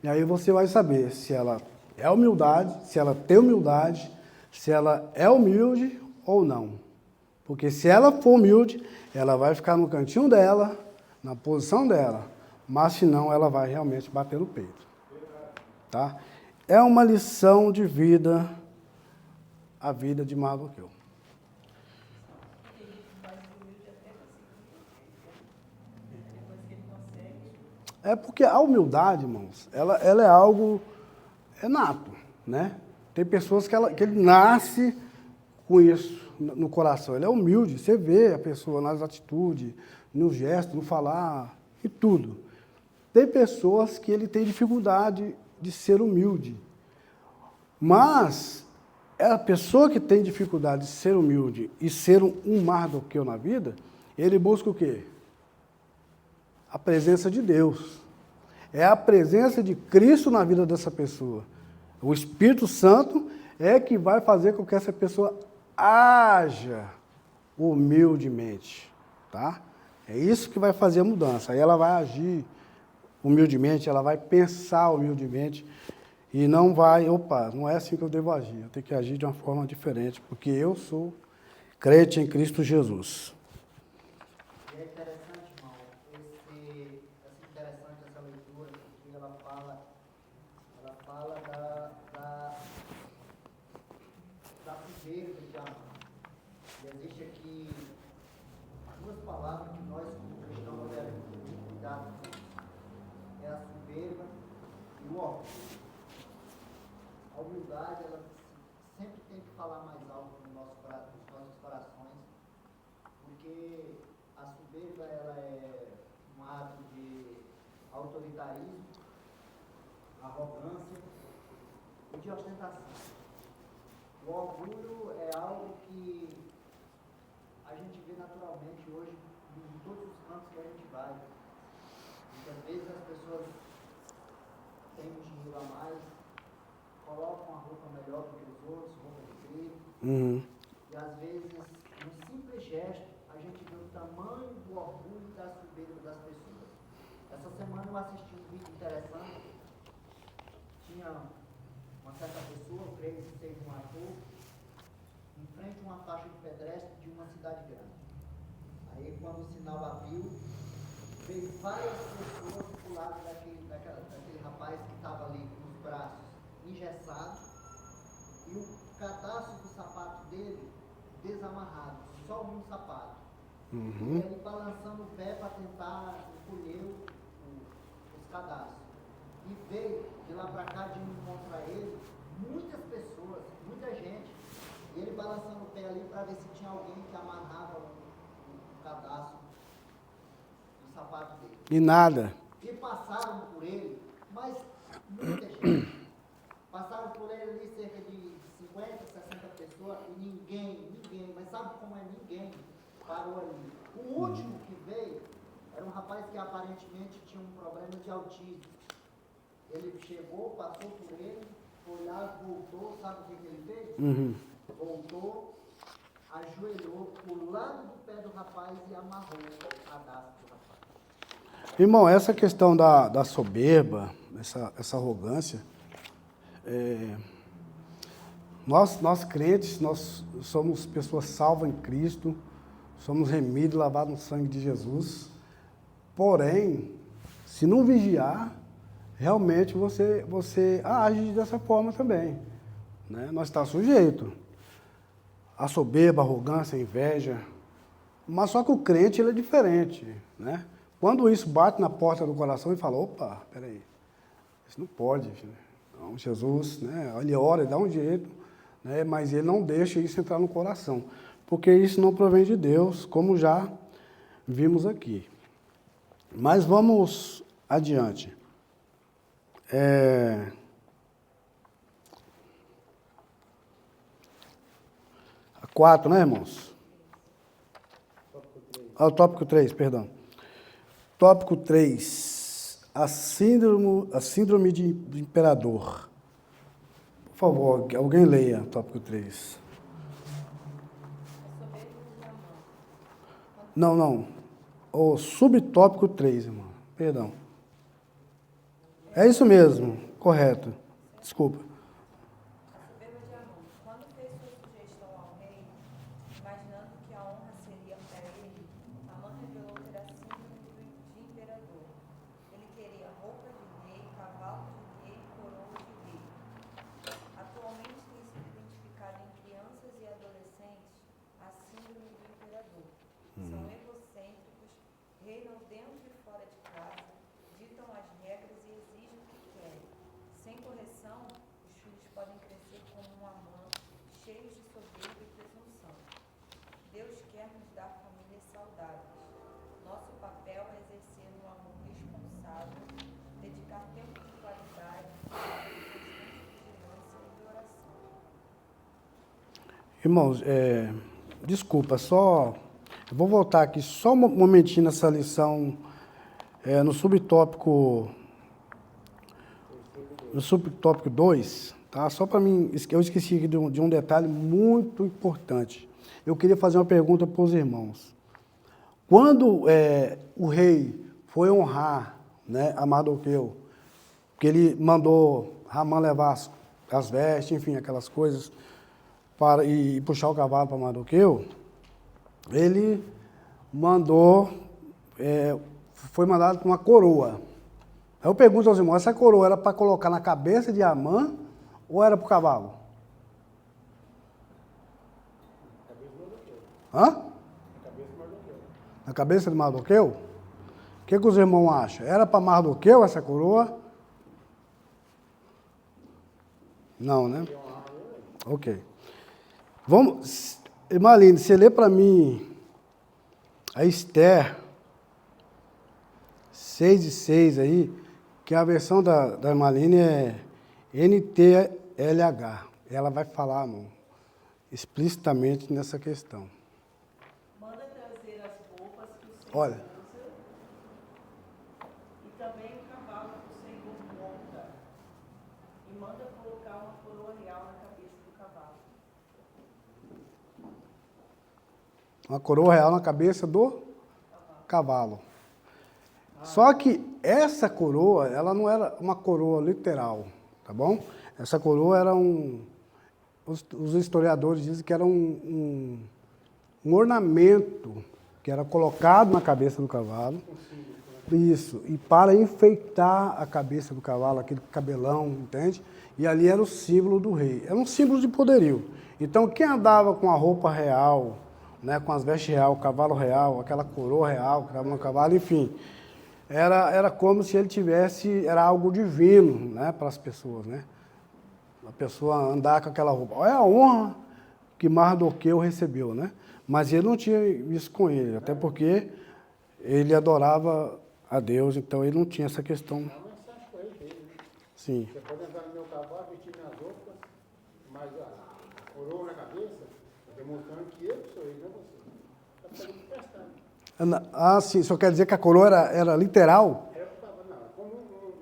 e aí você vai saber se ela é humildade, se ela tem humildade, se ela é humilde ou não. Porque se ela for humilde, ela vai ficar no cantinho dela, na posição dela, mas se não, ela vai realmente bater no peito. Tá? É uma lição de vida, a vida de Mardoqueu. É porque a humildade, irmãos, ela é algo nato, né? Tem pessoas que ele nasce com isso no coração. Ele é humilde, você vê a pessoa nas atitudes, no gesto, no falar e tudo. Tem pessoas que ele tem dificuldade de ser humilde. Mas a pessoa que tem dificuldade de ser humilde e ser um Mardoqueu na vida, ele busca o quê? A presença de Deus. É a presença de Cristo na vida dessa pessoa. O Espírito Santo é que vai fazer com que essa pessoa haja humildemente, tá? É isso que vai fazer a mudança. Aí ela vai agir humildemente, ela vai pensar humildemente e não vai, não é assim que eu devo agir. Eu tenho que agir de uma forma diferente, porque eu sou crente em Cristo Jesus. E é interessante, irmão, interessante essa leitura, porque ela fala da soberba de Amã. E existe aqui duas palavras que nós, como cristãos, devemos ter cuidado. É a soberba e o orgulho. A humildade, ela sempre tem que falar mais alto nos nossos corações, porque a soberba, ela é um ato de autoritarismo, arrogância e de ostentação. O orgulho é algo que a gente vê naturalmente hoje em todos os cantos que a gente vai. Muitas vezes as pessoas têm um dinheiro a mais, colocam uma roupa melhor do que os outros, roupa de brilho. E às vezes, num simples gesto, a gente vê o tamanho do orgulho e da soberba das pessoas. Essa semana eu assisti um vídeo interessante. Tinha uma certa pessoa, eu creio que seja um ator, em frente a uma faixa de pedestre de uma cidade grande. Aí, quando o sinal abriu, veio várias pessoas pro lado daquele rapaz que estava ali com os braços engessados e o cadastro do sapato dele desamarrado, só um sapato. E ele balançando o pé para tentar encolher os cadastros. E veio de lá para cá de encontrar ele muitas pessoas, muita gente. E ele balançando o pé ali para ver se tinha alguém que amarrava o cadastro do sapato dele. E nada. E passaram por ele, mas muita gente. Passaram por ele ali cerca de 50, 60 pessoas e ninguém, mas sabe como é ninguém? Parou ali. O último que veio era um rapaz que aparentemente tinha um problema de autismo. Ele chegou, passou por ele, foi lá, voltou, sabe o que ele fez? Voltou, ajoelhou, pulando do pé do rapaz e amarrou o cadastro do rapaz. Irmão, essa questão da soberba, essa arrogância, nós crentes, nós somos pessoas salvas em Cristo, somos remidos, lavados no sangue de Jesus. Porém, se não vigiar, realmente você age dessa forma também, né? Nós estamos sujeitos. A soberba, a arrogância, a inveja, Mas só que o crente, ele é diferente, né? Quando isso bate na porta do coração e fala, opa, peraí, isso não pode. Então, Jesus, né, ele ora, ele dá um jeito, né, mas ele não deixa isso entrar no coração, porque isso não provém de Deus, como já vimos aqui. Mas vamos adiante. 4, né, irmãos? O tópico 3, perdão. Tópico 3, a síndrome do imperador. Por favor, alguém leia o tópico 3. Não. O subtópico 3, irmão. Perdão. É isso mesmo, correto. Desculpa. A soberba de Amon, quando fez sua sugestão ao rei, imaginando que a honra seria para ele, Amon revelou ter a síndrome de imperador. Ele queria roupa de rei, cavalo de rei e coroa de rei. Atualmente tem sido identificada em crianças e adolescentes a síndrome do imperador. São egocêntricos, reinam dentro e fora de casa, ditam as regras e exigem o que querem. Sem correção, os filhos podem crescer como um Amã, cheios de soberba e presunção. Deus quer nos dar famílias saudáveis. Nosso papel é exercer um amor responsável, dedicar tempo de qualidade, vigilância e oração. Irmãos, desculpa, eu vou voltar aqui só um momentinho nessa lição, no subtópico 2, tá? Só para mim, eu esqueci aqui de um detalhe muito importante. Eu queria fazer uma pergunta para os irmãos. Quando o rei foi honrar, né, a Mardoqueu, que ele mandou Ramã levar as vestes, enfim, aquelas coisas, e puxar o cavalo para Mardoqueu, ele mandou, foi mandado uma coroa. Aí eu pergunto aos irmãos, essa coroa era para colocar na cabeça de Amã ou era para o cavalo? Hã? Na cabeça de Mardoqueu? O que os irmãos acham? Era para Mardoqueu essa coroa? Não, né? Ok. Vamos, Marlene, você lê para mim a Esther 6:6 aí, que a versão da Marlene é NTLH. Ela vai falar, irmão, explicitamente nessa questão. Manda trazer as roupas que o Senhor Olha. usa e também o cavalo que o Senhor monta. E manda colocar uma coroa real na cabeça do cavalo. Uma coroa real na cabeça do cavalo. Só que essa coroa, ela não era uma coroa literal, tá bom? Essa coroa era os historiadores dizem que era um ornamento que era colocado na cabeça do cavalo. Isso, e para enfeitar a cabeça do cavalo, aquele cabelão, entende? E ali era o símbolo do rei, era um símbolo de poderio. Então, quem andava com a roupa real, né, com as vestes real, o cavalo real, aquela coroa real que estava no cavalo, enfim, era como se ele tivesse, era algo divino, né, para as pessoas, né? A pessoa andar com aquela roupa. É a honra que Mardoqueu recebeu, né? Mas ele não tinha isso com ele, até porque ele adorava a Deus, então ele não tinha essa questão. Sim. Você pode entrar no meu cavalo, vestir minhas roupas, mas a coroa na cabeça, está demonstrando que eu sou ele, não você. Está fazendo prestando. Ah, sim. Só quer dizer que a coroa era literal?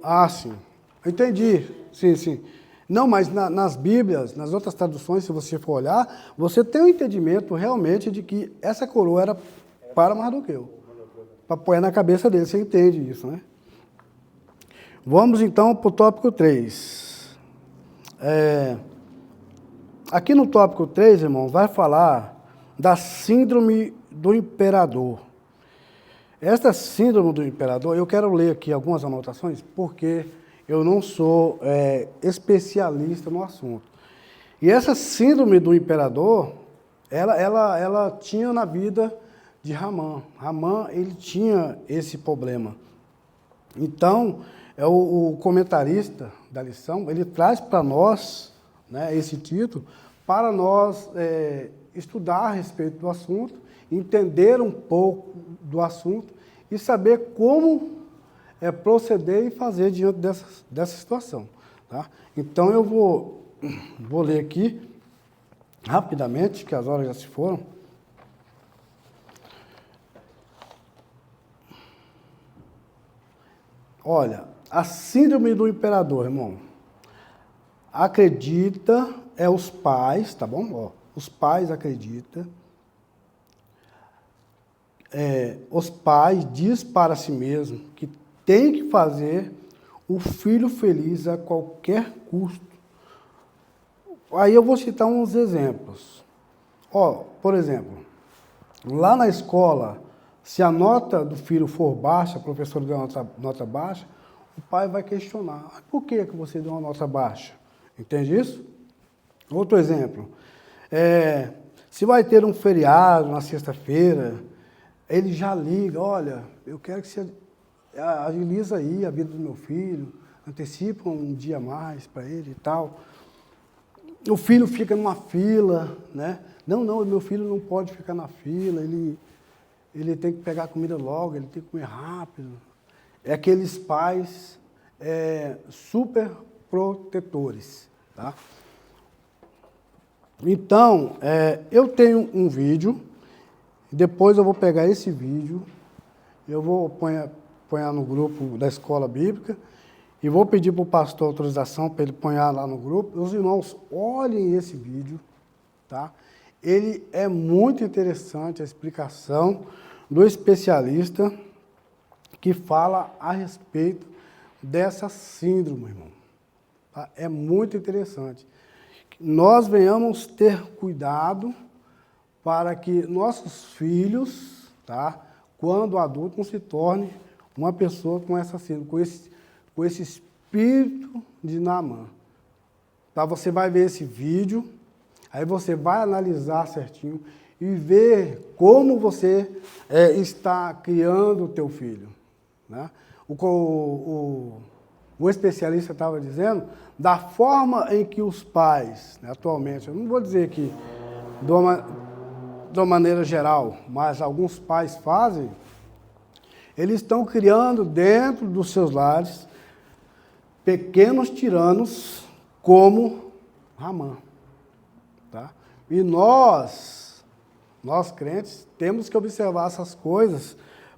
Ah, sim. Entendi. Sim, sim. Não, mas nas Bíblias, nas outras traduções, se você for olhar, você tem um entendimento realmente de que essa coroa era para Mardoqueu. Para pôr na cabeça dele, você entende isso, né? Vamos então para o tópico 3. Aqui no tópico 3, irmãos, vai falar da síndrome do imperador. Esta síndrome do imperador, eu quero ler aqui algumas anotações, porque eu não sou especialista no assunto. E essa síndrome do imperador, ela tinha na vida de Ramã. Ramã, ele tinha esse problema. Então, o comentarista da lição, ele traz para nós, né, esse título, para nós estudar a respeito do assunto, entender um pouco do assunto e saber como proceder e fazer diante dessa situação. Tá? Então, eu vou ler aqui, rapidamente, que as horas já se foram. Olha, a síndrome do imperador, irmão, acredita, os pais, tá bom? Ó, os pais acreditam, os pais diz para si mesmo que tem que fazer o filho feliz a qualquer custo. Aí eu vou citar uns exemplos. Ó, por exemplo, lá na escola, se a nota do filho for baixa, a professora deu uma nota baixa, o pai vai questionar. Por que você deu uma nota baixa? Entende isso? Outro exemplo. Se vai ter um feriado na sexta-feira, ele já liga, olha, eu quero que você agiliza aí a vida do meu filho, antecipa um dia a mais para ele e tal. O filho fica numa fila, né? Não, meu filho não pode ficar na fila, ele tem que pegar a comida logo, ele tem que comer rápido. É aqueles pais super protetores, tá? Então, eu tenho um vídeo, depois eu vou pegar esse vídeo, eu vou pôr no grupo da escola bíblica e vou pedir para o pastor autorização para ele pôr lá no grupo. Os irmãos, olhem esse vídeo, tá? Ele é muito interessante, a explicação do especialista que fala a respeito dessa síndrome, irmão. Tá? É muito interessante. Nós venhamos ter cuidado para que nossos filhos, tá, quando adulto, não se torne uma pessoa com essa síndrome, com esse espírito de Naamã. Tá? Você vai ver esse vídeo, aí você vai analisar certinho e ver como você está criando o teu filho. Né? O especialista estava dizendo da forma em que os pais, né, atualmente, eu não vou dizer que de uma maneira geral, mas alguns pais fazem, eles estão criando dentro dos seus lares pequenos tiranos como Ramã. Tá? E nós crentes, temos que observar essas coisas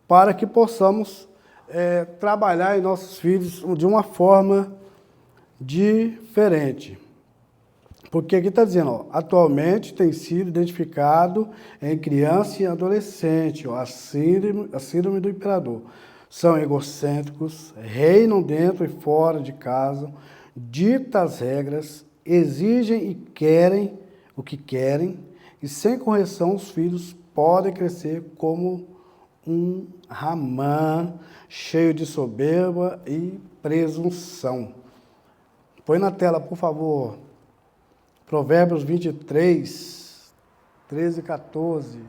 para que possamos trabalhar em nossos filhos de uma forma diferente. Porque aqui está dizendo, ó, atualmente tem sido identificado em criança e adolescente, ó, a síndrome do imperador. São egocêntricos, reinam dentro e fora de casa, ditam as regras, exigem e querem o que querem, e sem correção os filhos podem crescer como um Ramã, cheio de soberba e presunção. Põe na tela, por favor, Provérbios 23, 13 e 14,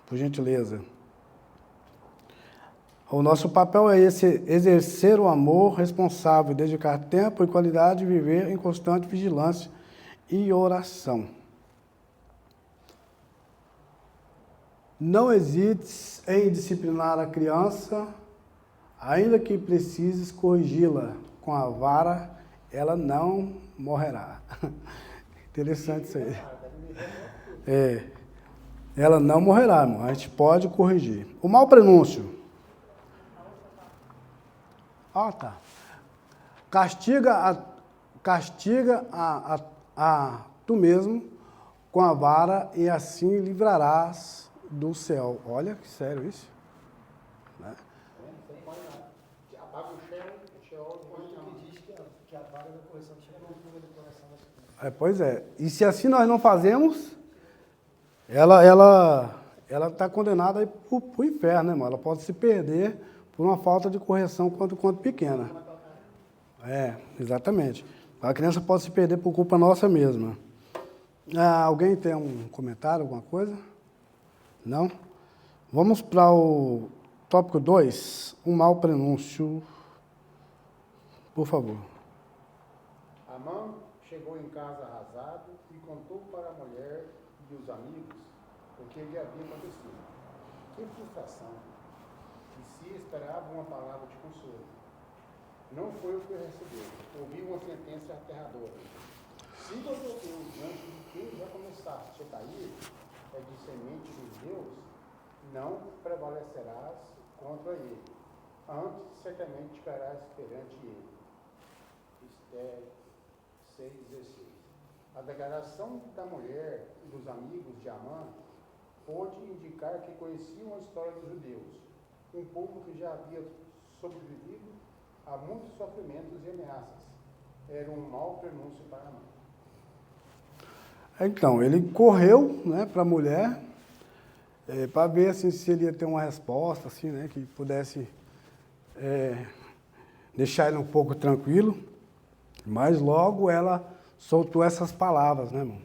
por gentileza. O nosso papel é exercer o amor responsável, dedicar tempo e qualidade e viver em constante vigilância e oração. Não hesites em disciplinar a criança, ainda que precises corrigi-la com a vara, ela não morrerá. Interessante isso aí. Ela não morrerá, irmão. A gente pode corrigir. O mau prenúncio. Tá. Castiga a tu mesmo com a vara e assim livrarás do céu. Olha que sério isso. Né? Apaga o Sheol Que diz que a vara da correção tira a loucura do coração das crianças. Pois é. E se assim nós não fazemos, ela está condenada aí para o inferno, né, irmão? Ela pode se perder por uma falta de correção quanto pequena. Exatamente. A criança pode se perder por culpa nossa mesma. Alguém tem um comentário, alguma coisa? Não? Vamos para o tópico 2, um mau prenúncio. Por favor. Amã chegou em casa arrasado e contou para a mulher e os amigos o que lhe havia acontecido. Que frustração! E se esperava uma palavra de consolo. Não foi o que recebeu. Ouviu uma sentença aterradora. Se Deus diante de quem já começaste a cair, é de semente dos Deus, não prevalecerás contra ele. Antes, certamente ficarás perante ele. Esther 6,16. A declaração da mulher e dos amigos de Amã pôde indicar que conheciam a história dos judeus, um povo que já havia sobrevivido a muitos sofrimentos e ameaças. Era um mau prenúncio para Amã. Então, ele correu, né, para a mulher, para ver assim, se ele ia ter uma resposta, assim, né, que pudesse deixar ele um pouco tranquilo, mas logo ela soltou essas palavras, né, irmão?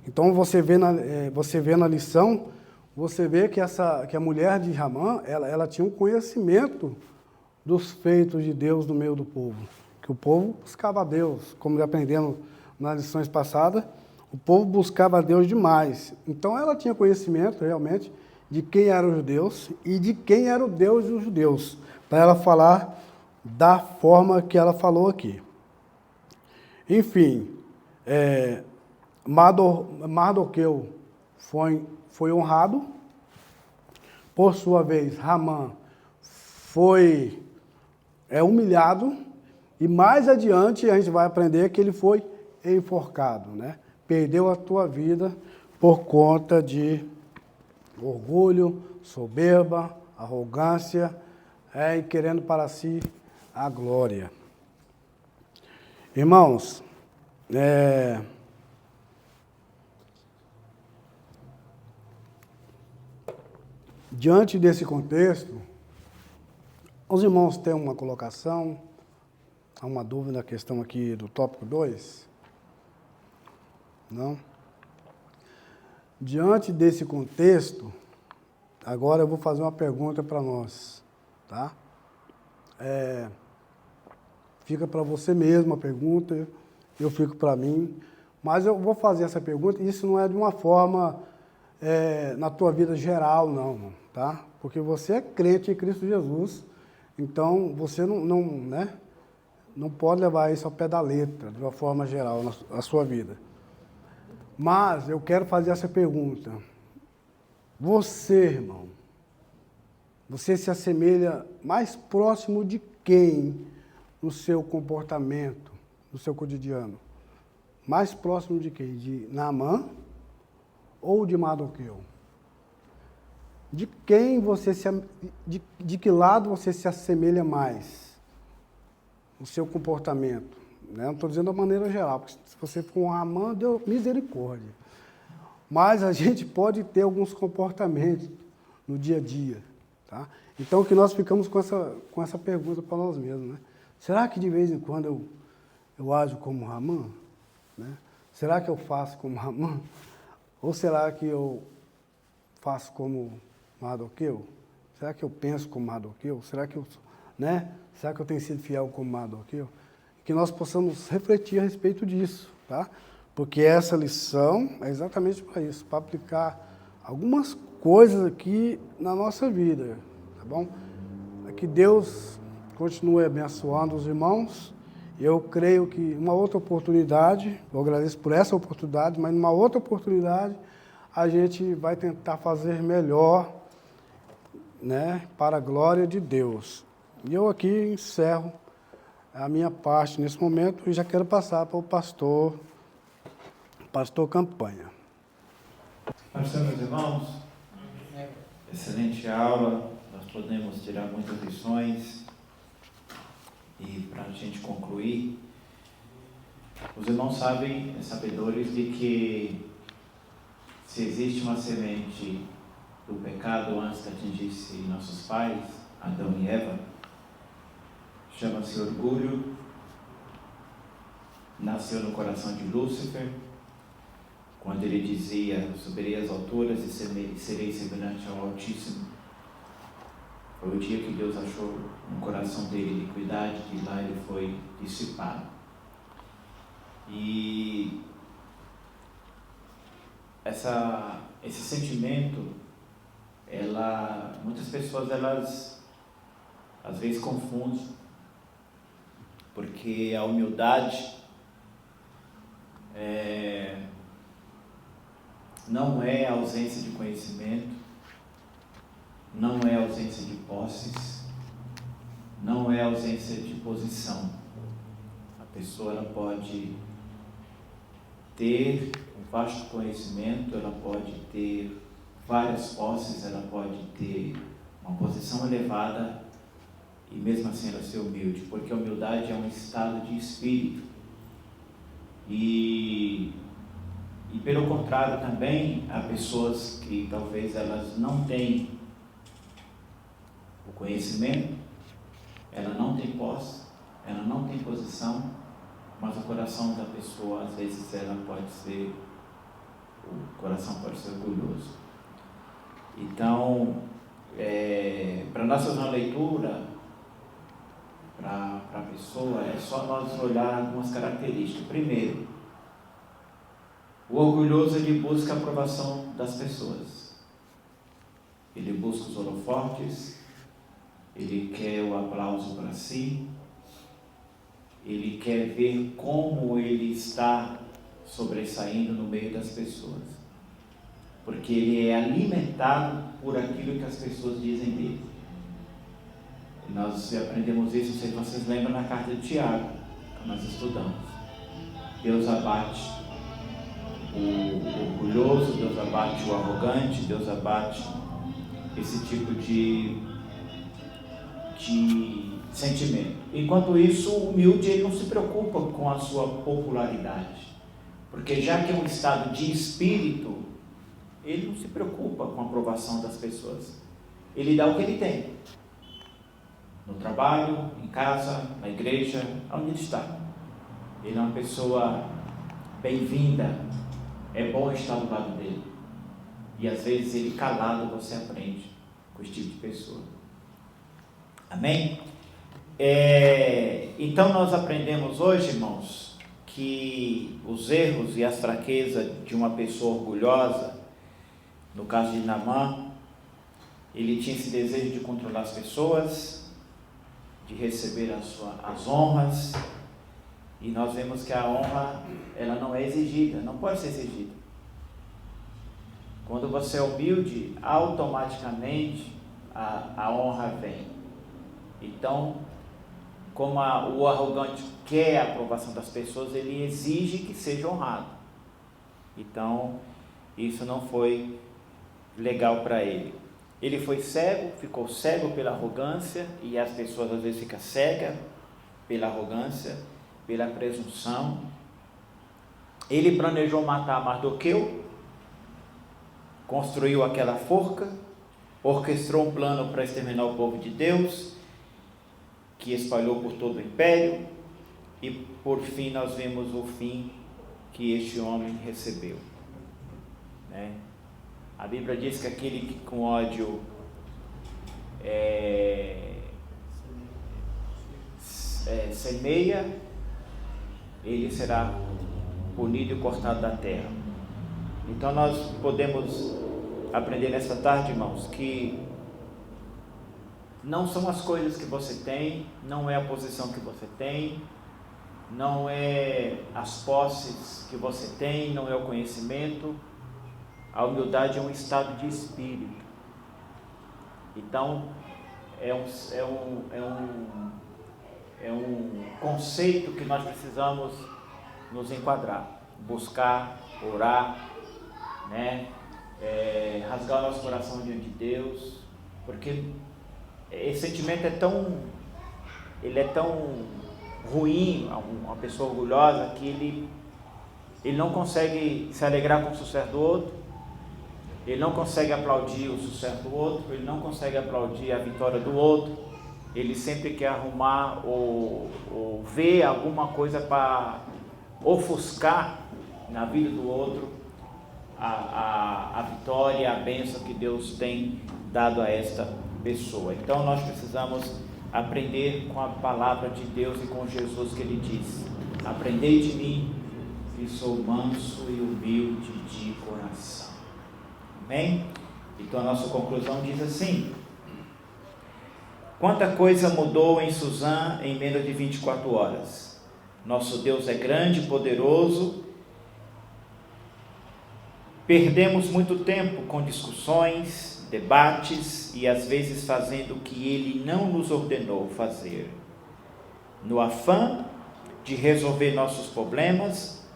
Então, você vê na lição, você vê que a mulher de Amã, ela tinha um conhecimento dos feitos de Deus no meio do povo, que o povo buscava a Deus, como aprendemos nas lições passadas, o povo buscava a Deus demais. Então, ela tinha conhecimento, realmente, de quem eram os judeus e de quem era o Deus dos judeus, para ela falar da forma que ela falou aqui. Enfim, Mardoqueu foi honrado. Por sua vez, Amã foi humilhado. E mais adiante, a gente vai aprender que ele foi enforcado, né? Perdeu a tua vida por conta de orgulho, soberba, arrogância, e querendo para si a glória. Irmãos, diante desse contexto, os irmãos têm uma colocação, há uma dúvida na questão aqui do tópico 2? Não? Diante desse contexto, agora eu vou fazer uma pergunta para nós, tá? Fica para você mesmo a pergunta, eu fico para mim, mas eu vou fazer essa pergunta, e isso não é de uma forma na tua vida geral, não, tá? Porque você é crente em Cristo Jesus, então você não pode levar isso ao pé da letra, de uma forma geral, na sua vida. Mas eu quero fazer essa pergunta. Você, irmão, você se assemelha mais próximo de quem no seu comportamento, no seu cotidiano? Mais próximo de quem? De Naamã ou de Mardoqueu? De quem você de que lado você se assemelha mais no seu comportamento? Né? Não estou dizendo da maneira geral, porque se você for um Amã, Deus misericórdia. Mas a gente pode ter alguns comportamentos no dia a dia. Tá? Então, que nós ficamos com essa pergunta para nós mesmos. Né? Será que de vez em quando eu ajo como Amã? Né? Será que eu faço como Amã? Ou será que eu faço como Mardoqueu? Será que eu penso como Mardoqueu? Será que eu tenho sido fiel como Mardoqueu? Que nós possamos refletir a respeito disso, tá? Porque essa lição é exatamente para isso, para aplicar algumas coisas aqui na nossa vida, tá bom? Que Deus continue abençoando os irmãos. Eu creio que uma outra oportunidade, eu agradeço por essa oportunidade, mas numa outra oportunidade a gente vai tentar fazer melhor, né, para a glória de Deus. E eu aqui encerro a minha parte nesse momento e já quero passar para o pastor Campanha. Meus irmãos, excelente aula, nós podemos tirar muitas lições e para a gente concluir, os irmãos sabedores de que se existe uma semente do pecado antes que atingisse nossos pais, Adão e Eva, chama-se orgulho, nasceu no coração de Lúcifer, quando ele dizia, subirei às alturas e serei semelhante ao Altíssimo. Foi o dia que Deus achou no coração dele iniquidade, de lá ele foi dissipado. E esse sentimento, muitas pessoas elas às vezes confundem, porque a humildade não é a ausência de conhecimento, não é a ausência de posses, não é a ausência de posição. A pessoa ela pode ter um vasto conhecimento, ela pode ter várias posses, ela pode ter uma posição elevada e mesmo assim ela ser humilde, porque a humildade é um estado de espírito. E pelo contrário também, há pessoas que talvez elas não têm o conhecimento, ela não tem posse, ela não tem posição, mas o coração da pessoa, às vezes, o coração pode ser orgulhoso. Então, para nós fazer uma leitura, para a pessoa, é só nós olhar algumas características. Primeiro, o orgulhoso ele busca a aprovação das pessoas. Ele busca os holofotes, ele quer o aplauso para si, ele quer ver como ele está sobressaindo no meio das pessoas, porque ele é alimentado por aquilo que as pessoas dizem dele. E nós aprendemos isso, não sei se vocês lembram, na carta de Tiago, que nós estudamos. Deus abate o orgulhoso, Deus abate o arrogante, Deus abate esse tipo de sentimento. Enquanto isso, o humilde ele não se preocupa com a sua popularidade, porque já que é um estado de espírito, ele não se preocupa com a aprovação das pessoas. Ele dá o que ele tem, no trabalho, em casa, na igreja, onde ele está. Ele é uma pessoa bem-vinda, é bom estar do lado dele. E às vezes ele calado você aprende com esse tipo de pessoa. Amém? Então nós aprendemos hoje, irmãos, que os erros e as fraquezas de uma pessoa orgulhosa, no caso de Naamã, ele tinha esse desejo de controlar as pessoas, de receber as honras, e nós vemos que a honra ela não é exigida, não pode ser exigida. Quando você é humilde, automaticamente a honra vem. Então, como o arrogante quer a aprovação das pessoas, ele exige que seja honrado. Então, isso não foi legal para ele. Ele foi cego, ficou cego pela arrogância, e as pessoas às vezes ficam cegas pela arrogância, pela presunção. Ele planejou matar Mardoqueu, construiu aquela forca, orquestrou um plano para exterminar o povo de Deus, que espalhou por todo o império, e por fim nós vemos o fim que este homem recebeu, né? A Bíblia diz que aquele que com ódio semeia, ele será punido e cortado da terra. Então nós podemos aprender nessa tarde, irmãos, que não são as coisas que você tem, não é a posição que você tem, não é as posses que você tem, não é o conhecimento. A humildade é um estado de espírito. Então é um conceito que nós precisamos nos enquadrar, buscar, orar, né? Rasgar o nosso coração diante de Deus, porque esse sentimento é tão ruim, uma pessoa orgulhosa, que ele não consegue se alegrar com o sucesso do outro, ele não consegue aplaudir o sucesso do outro, ele não consegue aplaudir a vitória do outro, ele sempre quer arrumar ou ver alguma coisa para ofuscar na vida do outro a vitória, a bênção que Deus tem dado a esta pessoa. Então nós precisamos aprender com a palavra de Deus e com Jesus, que Ele diz: aprendei de mim, que sou manso e humilde de coração. Amém? Então a nossa conclusão diz assim: quanta coisa mudou em Suzã em menos de 24 horas. Nosso Deus é grande e poderoso. Perdemos muito tempo com discussões, debates e às vezes fazendo o que Ele não nos ordenou fazer. No afã de resolver nossos problemas,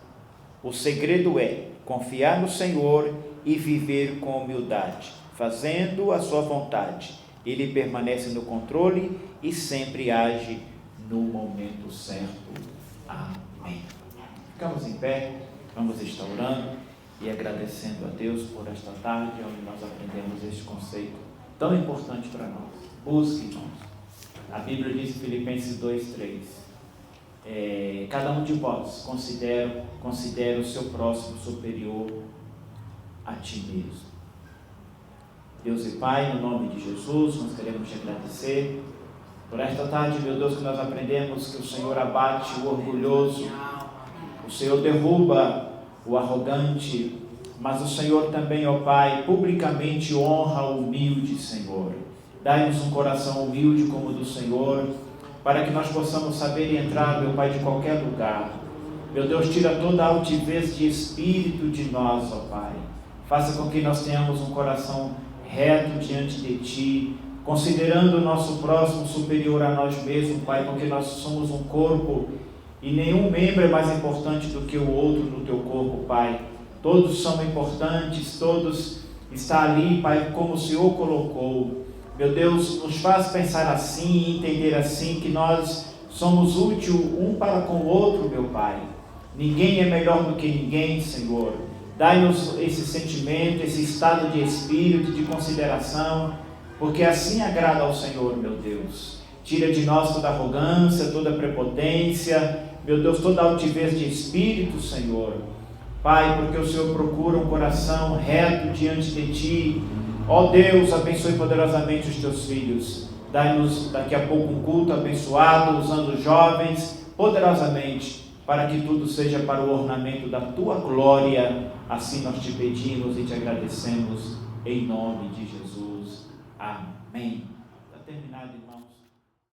o segredo é confiar no Senhor e viver com humildade, fazendo a sua vontade. Ele permanece no controle e sempre age no momento certo. Amém. Ficamos em pé, vamos estar orando e agradecendo a Deus por esta tarde, onde nós aprendemos este conceito tão importante para nós. Busque, irmãos. A Bíblia diz em Filipenses 2:3, cada um de vós considera o seu próximo superior a ti mesmo. Deus e Pai, no nome de Jesus, nós queremos te agradecer por esta tarde, meu Deus, que nós aprendemos que o Senhor abate o orgulhoso, o Senhor derruba o arrogante, mas o Senhor também, ó Pai, publicamente honra o humilde, Senhor. Dai-nos um coração humilde como o do Senhor, para que nós possamos saber entrar, meu Pai, de qualquer lugar. Meu Deus, tira toda a altivez de espírito de nós, ó Pai. Faça com que nós tenhamos um coração reto diante de Ti, considerando o nosso próximo superior a nós mesmos, Pai, porque nós somos um corpo e nenhum membro é mais importante do que o outro no Teu corpo, Pai. Todos são importantes, todos estão ali, Pai, como o Senhor colocou. Meu Deus, nos faz pensar assim e entender assim, que nós somos úteis um para com o outro, meu Pai. Ninguém é melhor do que ninguém, Senhor. Dai-nos esse sentimento, esse estado de espírito, de consideração, porque assim agrada ao Senhor, meu Deus. Tira de nós toda arrogância, toda prepotência, meu Deus, toda altivez de espírito, Senhor. Pai, porque o Senhor procura um coração reto diante de Ti. Ó Deus, abençoe poderosamente os Teus filhos. Dai-nos daqui a pouco um culto abençoado, usando os jovens poderosamente, para que tudo seja para o ornamento da Tua glória. Assim nós te pedimos e te agradecemos, em nome de Jesus. Amém. Está terminado, irmão.